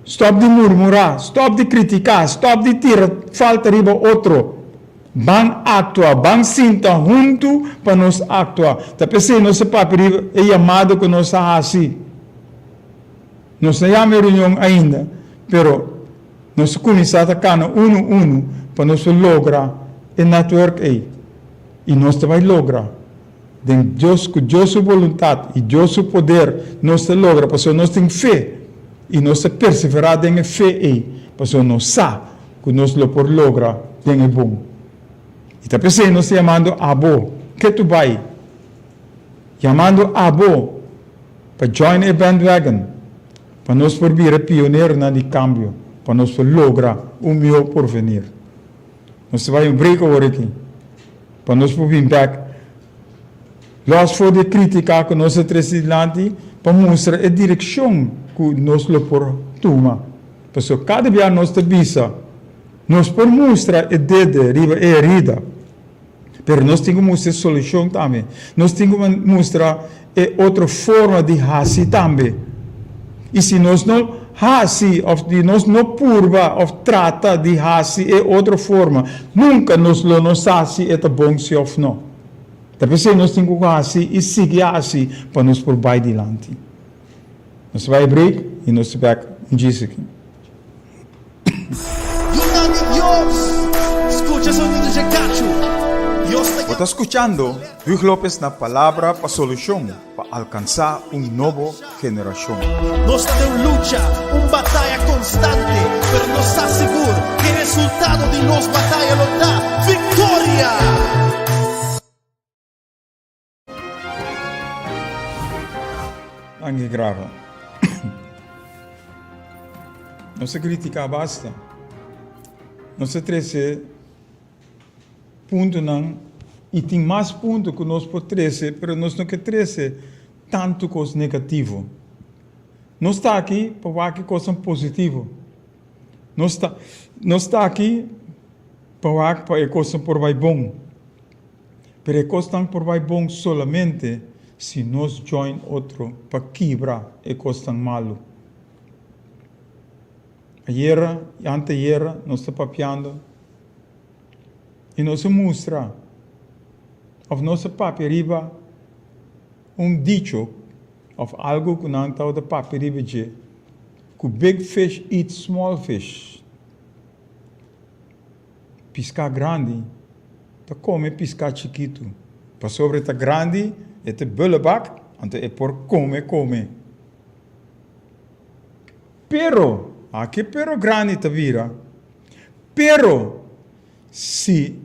Stop de murmurar, stop de criticar, stop de tirar falta riba outro. Bang atua, bang sinta junto para nos actuar. Tapi se nosso papel é chamado que nós assim. Nós não chamamos reunião ainda, pero nós começamos a cana uno para nós lograr o network aí. E nós vai lograr. Com Deus, com Deus vontade e Deus poder, nós logra, porque nós temos fé e nós perseverar em fé aí, porque nós sabemos que nós lo por lograr tem bom. E está pensando, nós chamando abo, que tu vai? Chamando abo, para join a bandwagon, para nós por vir pioneiro na de cambio, para nós lograr meu porvenir. Nós vai break agora aqui, para nós por vir back. Nós for de criticar que nós presidente, para mostrar a direção que nós por tomar. Porque cada dia nós te visa, nós por mostrar a dedo, riba e herida. Pero nós temos que mostrar solução também. Nós temos que mostrar outra forma de fazer também. E se nós não fazemos, ou nós não purva, ou trata de fazer outra forma, nunca nós não fazemos é bom se ou não. Tapi se nós temos que fazer e seguir assim para nos por vai adiante. Nós vai break e nós back em Jesus aqui. Escucha sonido de cacho. Você está escuchando Hugh Lopez na Palavra para Solução, para alcançar nova geração. Nós temos luta, batalha constante, pero nos está seguro que o resultado de nossa batalha nos dá vitória. Anche grava. Non si critica basta. Non si trece punto não e tem mais ponto que nós por trece, pero nós não quer trece tanto coisa negativo. Nós está aqui para ver coisa positivo. Nós está aqui para ver para coisa por vai bom. Pero a coisa por vai bom solamente se nós join outro para quebrar a coisa malo. Ayer e anteayer nós está papiando e nós mostra of nosso papi arriba dicho of algo que não está de papel que big fish eat small fish. Pisca grande, tá come pisca chiquito. Para sobre tá grande, é te bullebak, então é por come. Pero, aqui pero grande tá vira. Pero, se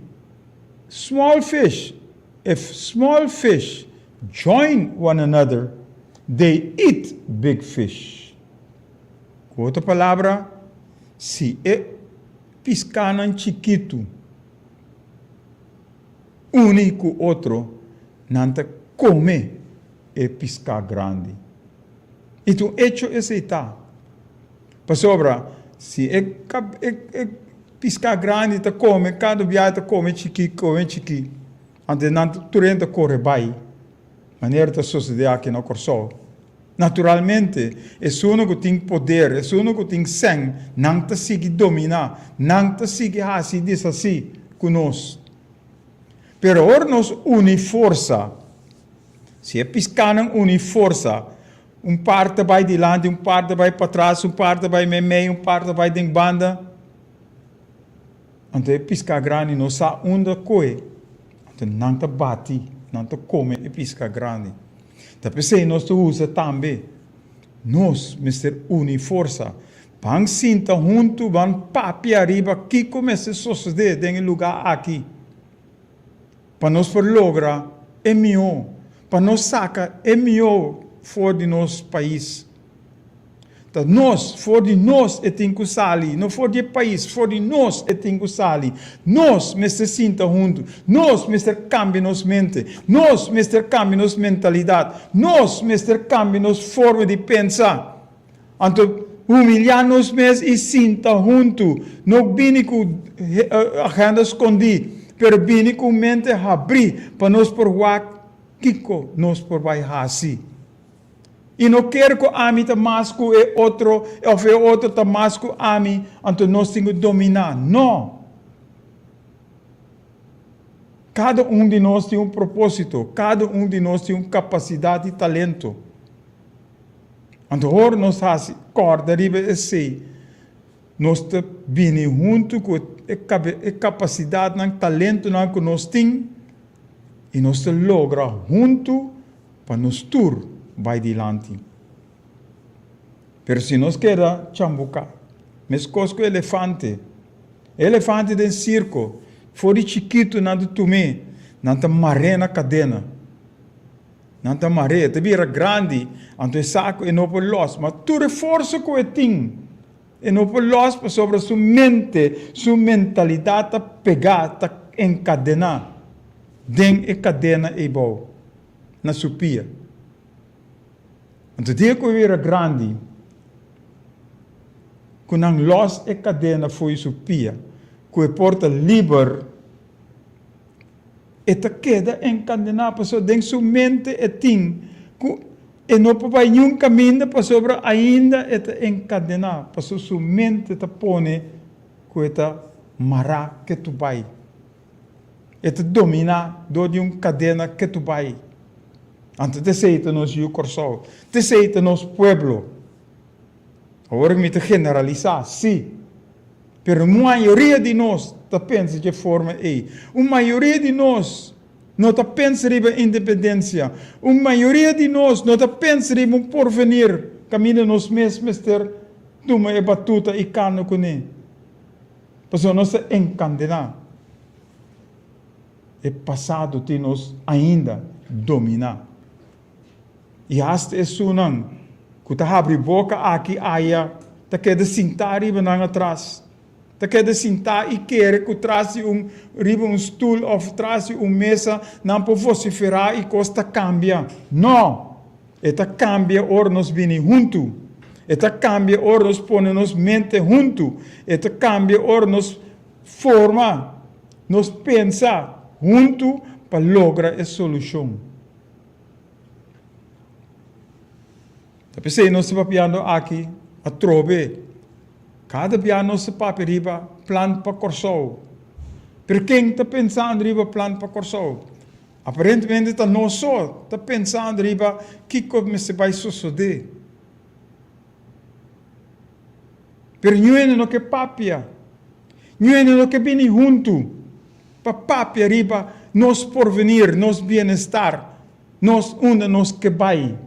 small fish, if small fish join one another, they eat big fish. Com outra palavra, se é piscanan chiquito, único outro, nanta come é piscar grande. Então, hecho esse está. Para sobra, se é piscar grande, tá come, cada viagem tá come chiquito. Ante nanta turenta corre vai. Maneira de suceder aqui no Corsol. Naturalmente, é uno que tem poder, é uno que tem sangue, não te sigue dominar, não te sigue assim, diz assim, conosco. Pero ora nos une força. Se é piscando, une força. Parte vai de lado, parte vai para trás, parte vai meio, parte vai de banda. Então, é piscar grande, não sabe onde coi. Então, não te bate, não te come, é piscar grande. Tapi se nós usa também, nós, Mr. Uni Força, bang sinta junto, bang papi arriba, que começa a suceder em lugar aqui. Para nós lograr, é melhor. Para nós sacar, é melhor fora de nosso país. Então, nós, fora de nós, é tem que sair. Não fora de país, fora de nós, é tem que sair. Nós, Mr. Sinta junto. Nós, Mr. Cambia nos mente. Nós, Mr. Cambia nos mentalidade. Nós, Mr. Cambia nos forma de pensar. Então, humilhar nos mesmos e sinta junto. Não vini com agenda escondida, pero vini com mente abrir para nós provar Kiko nós por vai assim. E não quero que a mim tamasco é outro, ou é outro tamasco a mim, então nós temos que dominar. Não. Cada de nós tem um propósito, cada de nós tem uma capacidade e talento. Então, agora nós fazemos corda, riba e sei. Nós estamos junto com a capacidade e talento que nós temos, e nós logramos junto para nos tur. Vai dilante. Pero se nós queremos chambucar, mas cosco elefante de circo, fora chiquito nada tume, nada maré na cadena, nada maré, te vira grande, então saco e não por los, mas tu reforço que tem, e não por los para sobre sua mente, sua mentalidade tá pegar, tá encadenar, den e cadena e bom, na supia. Então, dia que eu era grande, quando ang los e cadena foi supia, que eu porta livre, e te queda encadenado, passou dentro sua mente e ting, e não vai nenhum caminho, passou sobre ainda e te encadenado, passou sua mente te pone, que e te mará que tu vai, e te dominar do de cadena que tu vai. Antes de aceita nos Rio Corsol, de aceita nos pueblo. Agora me te generalizar, sim. Pero a maioria de nós está pensa de forma aí. A maioria de nós não está pensa em independência. A maioria de nós não está pensa em um porvenir. Caminha nos mesmos ter tuma e batuta e cano com ele. Porque nós está encandenar. É passado de nós ainda dominar. E hasta é sunang, que tá abre boca aqui aia, tá quer sentar riba nang atrás, tá quer sentar e quer que traze riba stool ou traze mesa, não por vociferar e costa cambia. Não, eta cambia or nos vini junto, eta cambia or nos pone nos mente junto, eta cambia or nos forma, nos pensa junto para lograr a solução. Pensei, nós estamos piano aqui, a trove. Cada piano se papi riba, plan para Corsol. Pero quem está pensando riba plan para Corsol? Aparentemente está não só, está pensando riba que como se vai suceder. Pero não é no que papia, não é no que vem junto, para papia riba nos porvenir, nos bem-estar, nos onde nos que vai,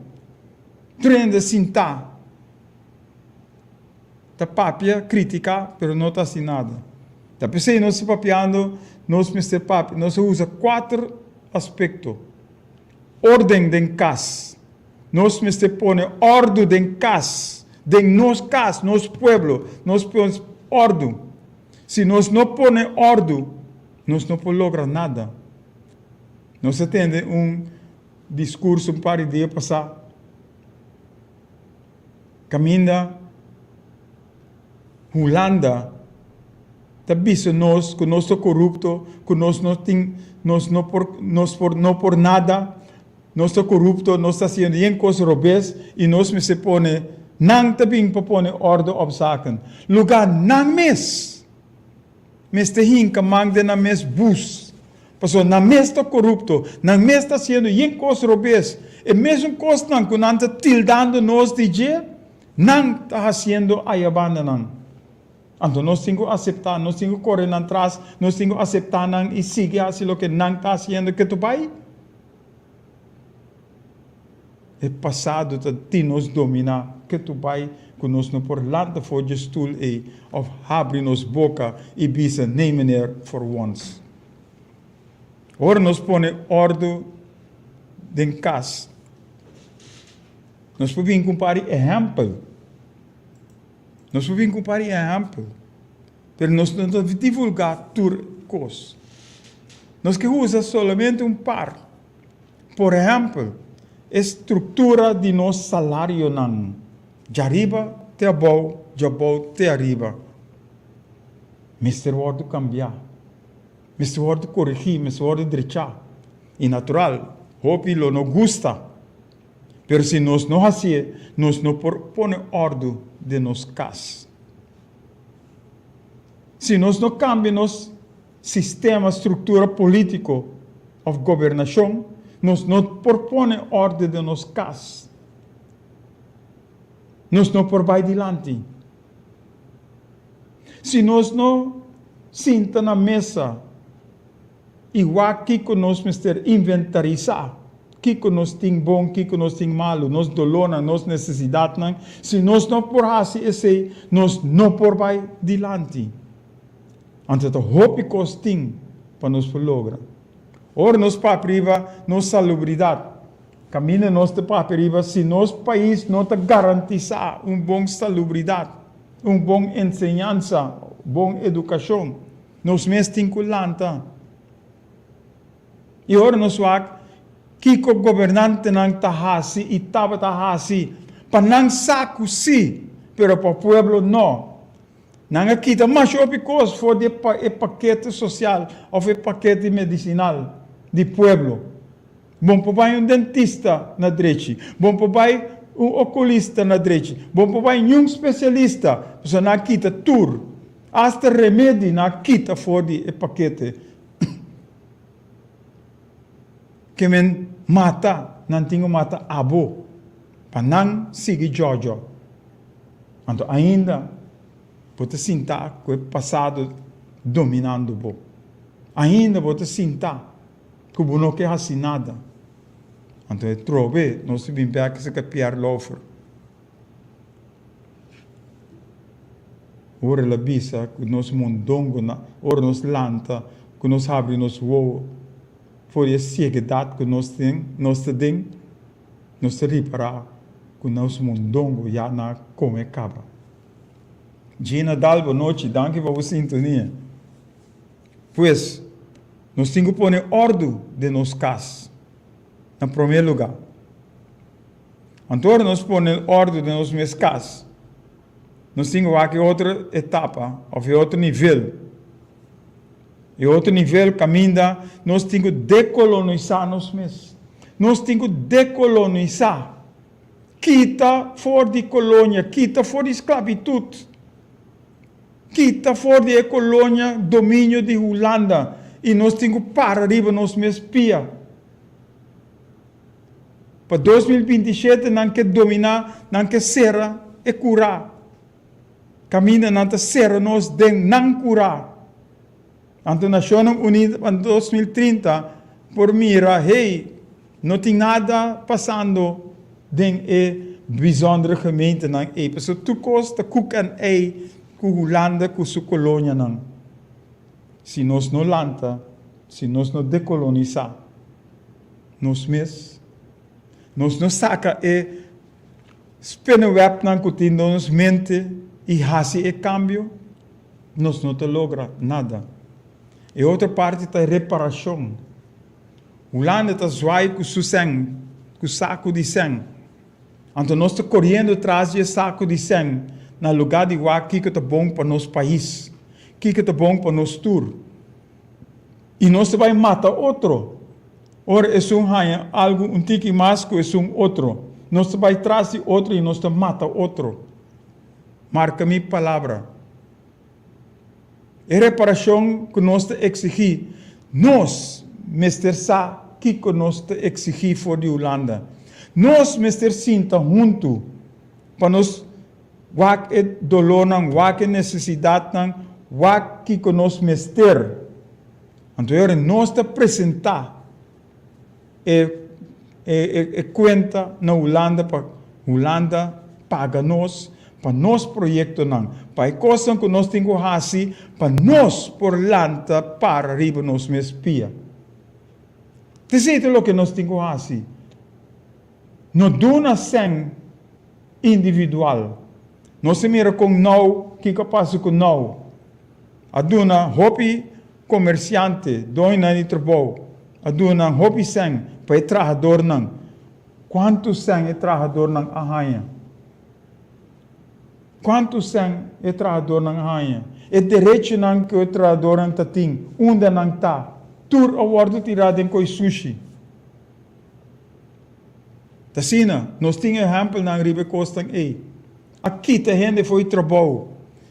trende sinta. Está papia, crítica, pero não está assim nada. Está pensando, nós se papiando, nós Mr. Papi, nós usa 4 aspectos. Ordem de casa. Nós Mr. pone ordem de casa. De nos casa, nos pueblo, nós põe ordem. Se nós não pone ordem, nós não podemos lograr nada. Nós atende discurso um par de dias passado. Caminha Holanda, está visto nós, que nós somos corruptos, que nós não por nada, nós somos corruptos, nós estamos fazendo em coisas robês, e nós me se põe, não também para pôr ordem op zaken. Lugar não mes, mas te hinca mangde na mes bus, porque na mes está corrupto, na mes está fazendo em coisas robês, e mesmo coisas não, que não está tildando nós de dia, não está fazendo a abanda não. Então, nós temos que aceitar, nós temos que correr atrás, nós temos que aceitar e seguir assim o que não está fazendo que tu vai. É passado de nos dominar, que tu vai, que nós não por laten voor je stoel of abrir nos boca e bisa, nee meneer, for once. Ora nós põe ordem em casa. Nós podemos comparar exemplo. Nós podemos comparar exemplo, mas nós não divulgar tudo coisas. Nós que usamos somente par. Por exemplo, a estrutura de nosso salário não. De arriba até abaixo, de abaixo até arriba. Mister word cambiar. Mister word corrigir, mister word drechar. E natural, hope lo não gusta. Pero se nós não fazemos, nós não põe ordem de nos casa. Se nós não cambiamos sistema, estrutura político ou governação, nós não propõe ordem de nos casa. Nós não por vai adiante. Se nós não senta na mesa, igual que nós mister inventarizar, que nós tem bom, que nós tem malo, nós dolona, nós necessidade, não? Se nós não por assim esse, nós não por vai adiante. Então, hope que tem para nos lograr. Ora, nós papriva, nós salubridade. Caminha nós de papriva, se nosso país não te garantizar bom salubridade, bom ensinança, bom educação, nós mesmos temos que lançar. E ora, nós vamos que o governante não está assim e estava assim, para não saco sim, pero para o povo não. Não aqui está mais opicos for de paquete social ou de paquete medicinal de povo. Bom para dentista na direita, bom para oculista na direita, bom para especialista, você não quita tudo, hasta remédio não quita for de paquete. Que men mata, não tinha mata abo, para não seguir Jojo. Então ainda pode sentar que o passado dominando bo. Ainda pode sentar que o não quer assim nada. Então é trove, nós vimos que se capiar lofer. Ora la bisa que nós mundongo na, ora nós lanta, que nós abre nos voos. Voor je zekerheid que nós temos, nós reparar que nós mundongo já na como acaba. Gina Dalbo noite, danke por sua sintonia. Pois, nós temos que pôr ordem de nos casa, em primeiro lugar. Então, nós põe ordem de nos meus casas. Nós temos aqui outra etapa, ou outro nível. E outro nível caminha, nós temos que decolonizar nós mesmos. Nós temos que decolonizar. Quita fora de colônia, quita fora de esclavitude. Quita fora de colônia, domínio de Holanda. E nós temos que parar arriba nós mesmos pia. Para 2027 não quer dominar, não quer ser e curar. Caminha não quer ser nós de não curar. Ante Nações Unidas em 2030, por mira, hey, não tem nada passando dentro e bijzondere gemeente nang e. So toekomst de koek en ei, ku landen, ku su kolonia nang. Si nos no landa, si nos no decolonizar, nos mes, nos no saca e spinnenweb nang kutin nos mente e hasi e cambio, nos no te logra nada. E outra parte tá reparação. O lande tá zwai ku su seng, ku saco de seng. Então nós estamos correndo atrás de saco de sangue, no lugar de o que é bom para nosso país, que é bom para nosso tour. E nós vamos matar outro. Ora, é algo tique mais que é outro. Nós vamos atrás de outro e nós vamos matar outro. Marca minha palavra. A reparação que nós exigimos, nós, Mr. Sa, que nós exigimos for de Holanda. Nós, Mr. Sinta, junto, para nós, wak é dolor, wak é necessidade, wak que nós, Mr. Então, nós te apresentar conta na Holanda, para Holanda paga nós, para nós projeto, para a coisa que nós temos que fazer, para nós, por lanta, para arriba, nós me espia. Isso é o que nós temos que fazer. Não duna sem individual. Não se mira com não, que capaz com não. A duna hobby comerciante, doina de trabalho. A duna hobby sem, para o trabalhador não. Quanto sem é trabalhador não arranha? Quanto sem é trabalhador não arranha? É direito não que o trabalhador não tem, onde não está. Tur a bordo tirado em coi sushi. Tasina, nós tínhamos exemplo na Ribe Costa e aqui a gente foi trabalho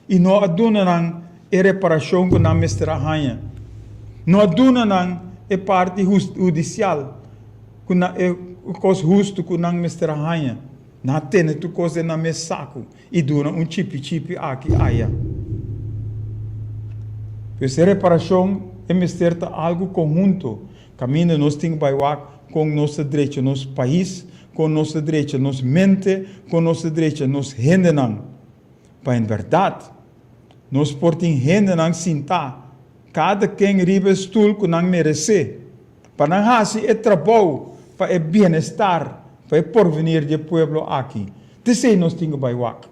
e não aduna a reparação com a mestra rainha. Não aduna a parte judicial com a coisa justa com a mestra rainha. Não tem tu coisa na meu saco e duna chip aqui aia. Pois a reparação é mestra algo conjunto. Caminho nós temos que com nosso direito, nosso país, com nossa direita, nos mente, com nossa direita, nos rendenam. Para em verdade, nós portem rendenam sinta, cada quem riba stool que não merece. Para não fazer é trabalho, para o bem-estar, para o porvenir do povo aqui. Isso nós temos que fazer.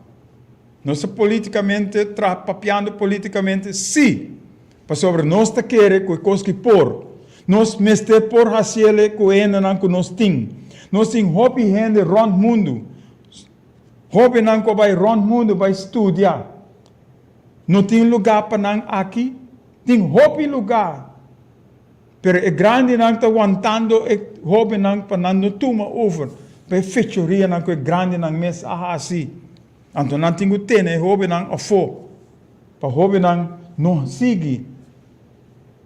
Nós politicamente, papiando politicamente, sim. Para sobre nós te querer, com coisa que por. Nós mestre por fazer com rendenam que nós temos. Nós temos hobby gente rond mundo. Hobby não que vai rond mundo vai estudar. Não tem lugar para não aqui. Tem hobby lugar. Pero é grande não está aguantando hobby não para não toma over. Para fechoria não que é grande não mes assim. Então não tem que ter hobby não afo. Para hobby não sigue.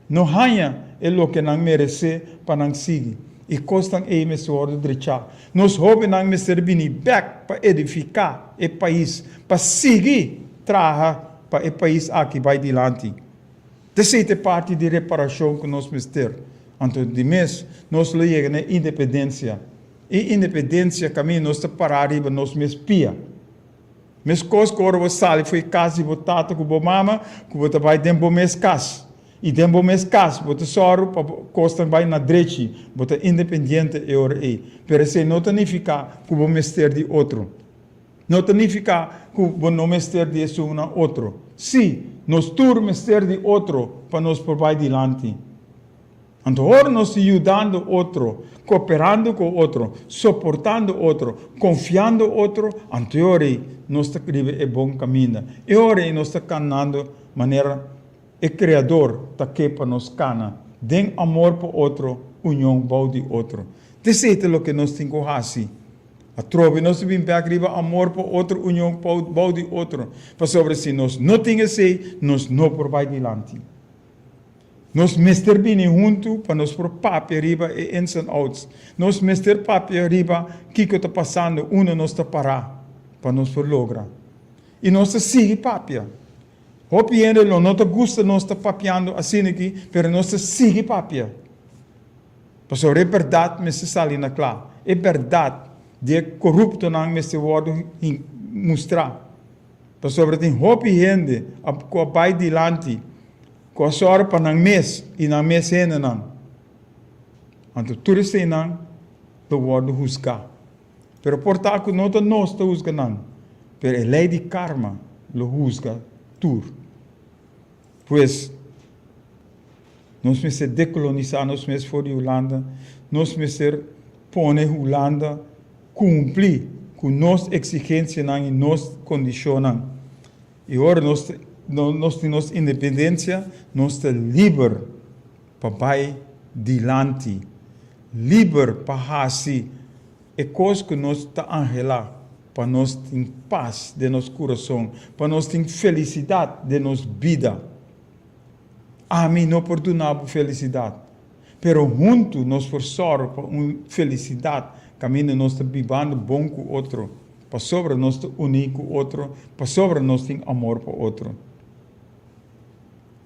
Não ganha é o que não merece para não seguir. E costam aí me sordo direita. Nós hobby não me servir back para edificar o país, para seguir trabalhar para o país aqui vai adiante. Essa é parte de reparação que nós mister. Então, de mês, nós lemos na independência. E independência, caminho, nós parar arriba, nós me espia. Mas coisas que eu sali foi casa e votado com a mama, que eu vai dentro do mês casa. E dentro do mês casa, você só costa vai na direita, você independente e ora aí. Pero se não significa que o mister de outro. Não significa que o não mister de um outro. Sim, nós tur mister de outro para nos provar adiante. Então, agora nós ajudando outro, cooperando com outro, suportando outro, confiando outro, então nós estamos é bom caminho. E agora nós estamos caminhando de maneira o Criador está aqui para nos cana. Den amor por outro, união bau de outro. Isso é o que nós temos que fazer. A trove, nós vimos para arriba amor por outro, união bau de outro. Para sobre se nós não temos isso, nós não por vai adiante. Nós mister bem junto para nós por papi riba e ins and outs. Nós mister papi riba que está passando, nós está parar para nós por lograr. E nós sigue papi. Hopi ainda não te gusta nós está papiando assim aqui, mas nós sigue papi. Porque é verdade, mas se sali na claro. É verdade, de corrupto não me se pode mostrar. Porque sobre tem hopi gente, com a pai de lanti, com a sorte para não mês, e não mês ainda não. Então, tudo isso não, do word juzgar. Pero portanto, não te nós te juzga não. Pero a lei de karma, lo juzga tudo. Pois, nós precisamos decolonizar, nós precisamos for de Holanda, nós precisamos pôr a Holanda cumprir com nossa exigência e nossa condição. E agora nós temos independência, nós estamos livres para ir adiante, livres para fazer a coisa que nós estamos angelar, para nós ter paz de nosso coração, para nós ter felicidade de nossa vida. A mim não perdonava felicidade, pero junto nós forçamos para uma felicidade, caminho nós estamos vivendo bom com o outro, para sobre nós estamos unir com o outro, para sobre nós temos amor para o outro.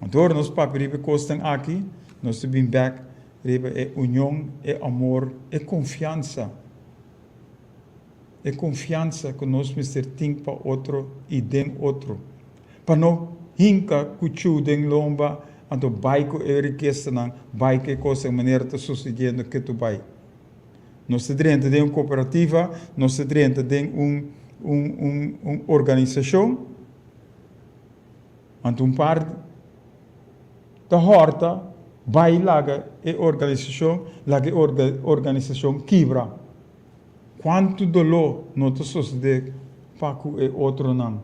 Então, nós papiribe costam aqui, nós estamos back, é união, é amor, é confiança. É confiança que nós precisamos ter para o outro e den outro. Para não hinca cuchu den lomba, então baiko é riqueza não, baiko é coisa maneira de sucedendo que tu vai. Nós temos uma cooperativa, nós temos uma organização, então parte da horta vai lá a organização quebra. Quanto dolor não te sucede para que o outro não?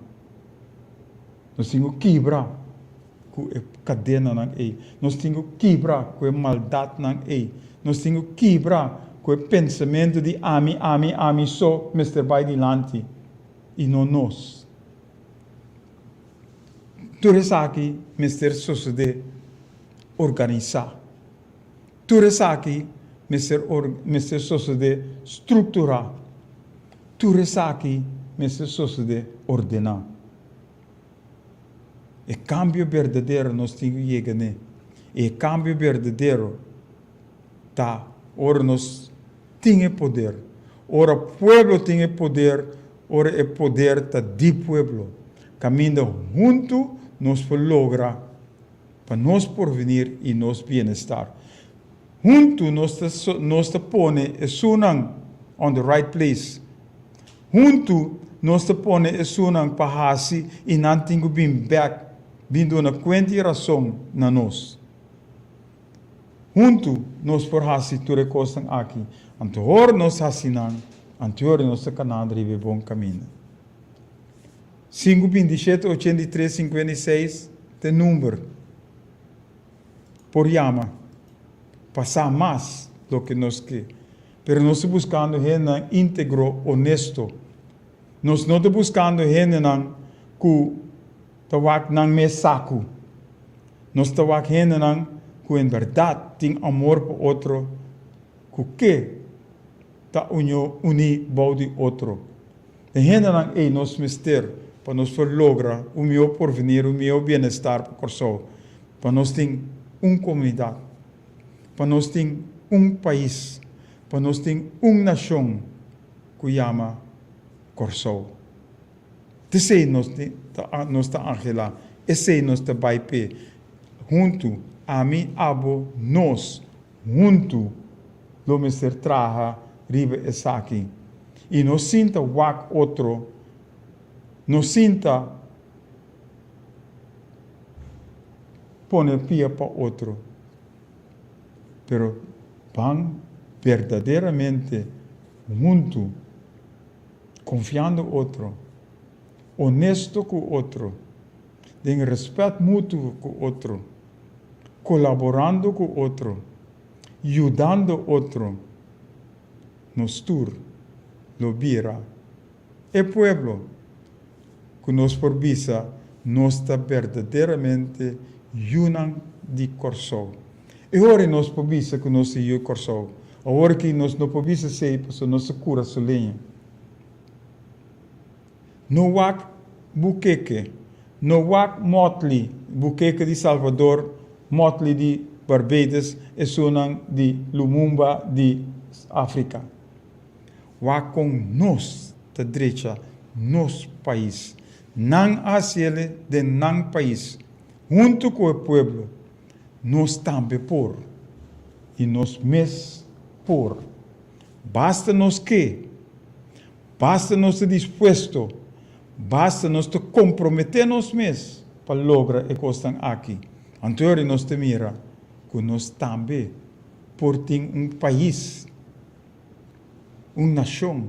Nós temos que quebrar com a cadena não é. Nós temos que quebrar com a maldade não é. Nós temos que quebrar com o pensamento de ami só Mr. Vai dilante e não nós. Tudo isso aqui, Mr. Sucede organizar. Tudo isso aqui, Mr. Sucede estruturar. Tudo isso aqui, Mr. Sucede ordenar. O cambio verdadeiro nós temos que chegar, né? E o cambio verdadeiro tá, ora nós temos poder, ora o povo tem poder, ora o poder tá de povo. Caminhando junto, nós podemos lograr para nós porvenir e nosso bem-estar. Junto nós te põe a sunang on the right place. Junto nós te põe a sunang para hasi e não tem que vir back, vindo na quente razão na nós. Junto nós por hasi tudo coisa aqui. Antor nós hasinang, antor nós canal drive bom caminho. 527 83 56 tem número. Por llama, passar mais do que nós queremos. Pero nós estamos buscando gente íntegro, honesto. Nós não estamos buscando gente que tawak nang me saco. Nós tawak gente que em verdade tem amor por outro, que ta uni body outro. De gente nós mister para nós lograr o meu porvenir, o meu bem-estar por corso, para nós ter uma comunidade, para nós ter país, para nós ter nação que chama Corso. Esse nós está angela, esse nós está baipe, junto a mim abo nós, junto do mister traha riba essa aqui, e nós sinta wak outro, nós sinta pone pia para outro. Pero van verdadeiramente junto, confiando no outro, honesto com o outro, tem respeito mútuo com o outro, colaborando com o outro, ajudando o outro, nos tur, lo vira. E pueblo, que nos por visa, nos está verdadeiramente unam di Corsou. E ora nós pobisa que nós se Corsou. Agora que nós não pobisa ser para nós cura solenha. No wak Bukeke, no wak Motley, Bukeke de Salvador, Motley de Barbados e Sunang de Lumumba de África. Wak com nós, da direita, nos país. Não asiele de não país. Junto com o povo, nós também por. E nós mesmos por. Basta nos que? Basta nos disposto. Basta nos comprometer nós mesmos para lograr o que estão aqui. Então, nós te mira que nós também por ter país, nação,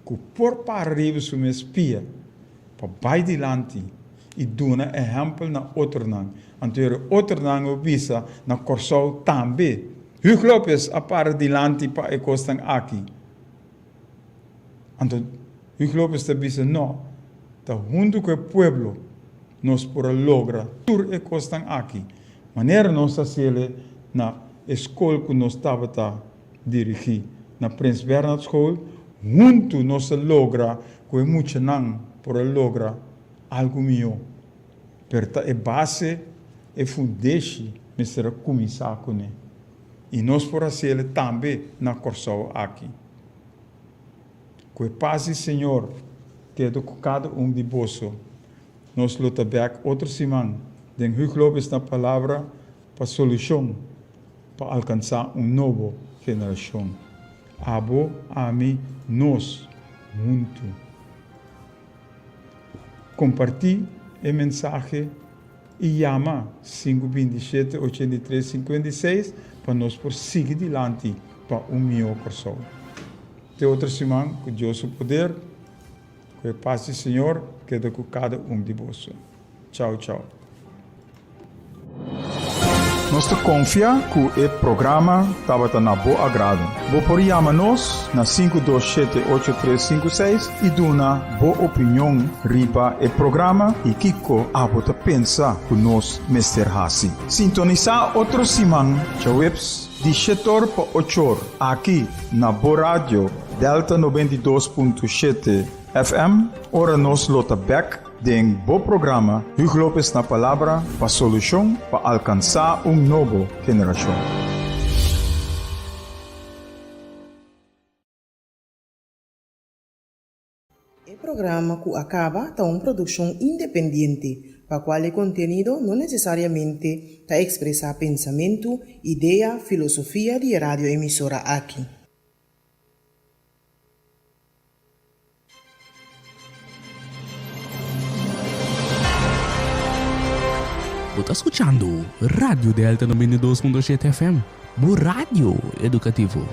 que por para arriba su espia, para vai dilante e dona exemplo na outro nang. Então, outro nang visa na Corsou também. Hugo Lopes a para dilante para o que estão aqui. Então, Hugo Lopes te visa não. Junto com o povo, nós por logra tudo o que estão aqui. Maneira nós fazemos na escola que nós estava dirigir, na Prince Bernhard School, junto nós logra com muito não por logra algo melhor. Perta é base e fundeixe mestra começar com ele. E nós por fazer também na Corsou aqui. Com a paz do Senhor que é do cada de bolso. Nós lutamos outro semana. Den Hugo Lopes na palavra para solução para alcançar nova geração. Abo, ami, nós, junto. Compartilhe a mensagem e chama 527-8356 para nós por seguir adiante para melhor Corsou. Até outra semana, com Deus o poder. Que a paz do Senhor quede com cada de vós. Tchau, tchau. Nós confia que o programa estava na boa agrado. Vou por chamar-nos na 527-8356 e dar uma boa opinião riba o programa e Kiko abota pensa que nós Mr. Hassi. Sintonizar outro semana, tchaueps, de 7 para 8 aqui na Boa Rádio Delta 92.7 FM, ora nos lota back den bo programa Hugo Lopes na palavra para solução para alcançar nova geração. O programa que acaba está uma produção independente, para qual o conteúdo não necessariamente está expressar pensamento, ideia, filosofia de radioemissora aqui. Está escuchando Radio Delta 92.7 FM, bu radio educativo.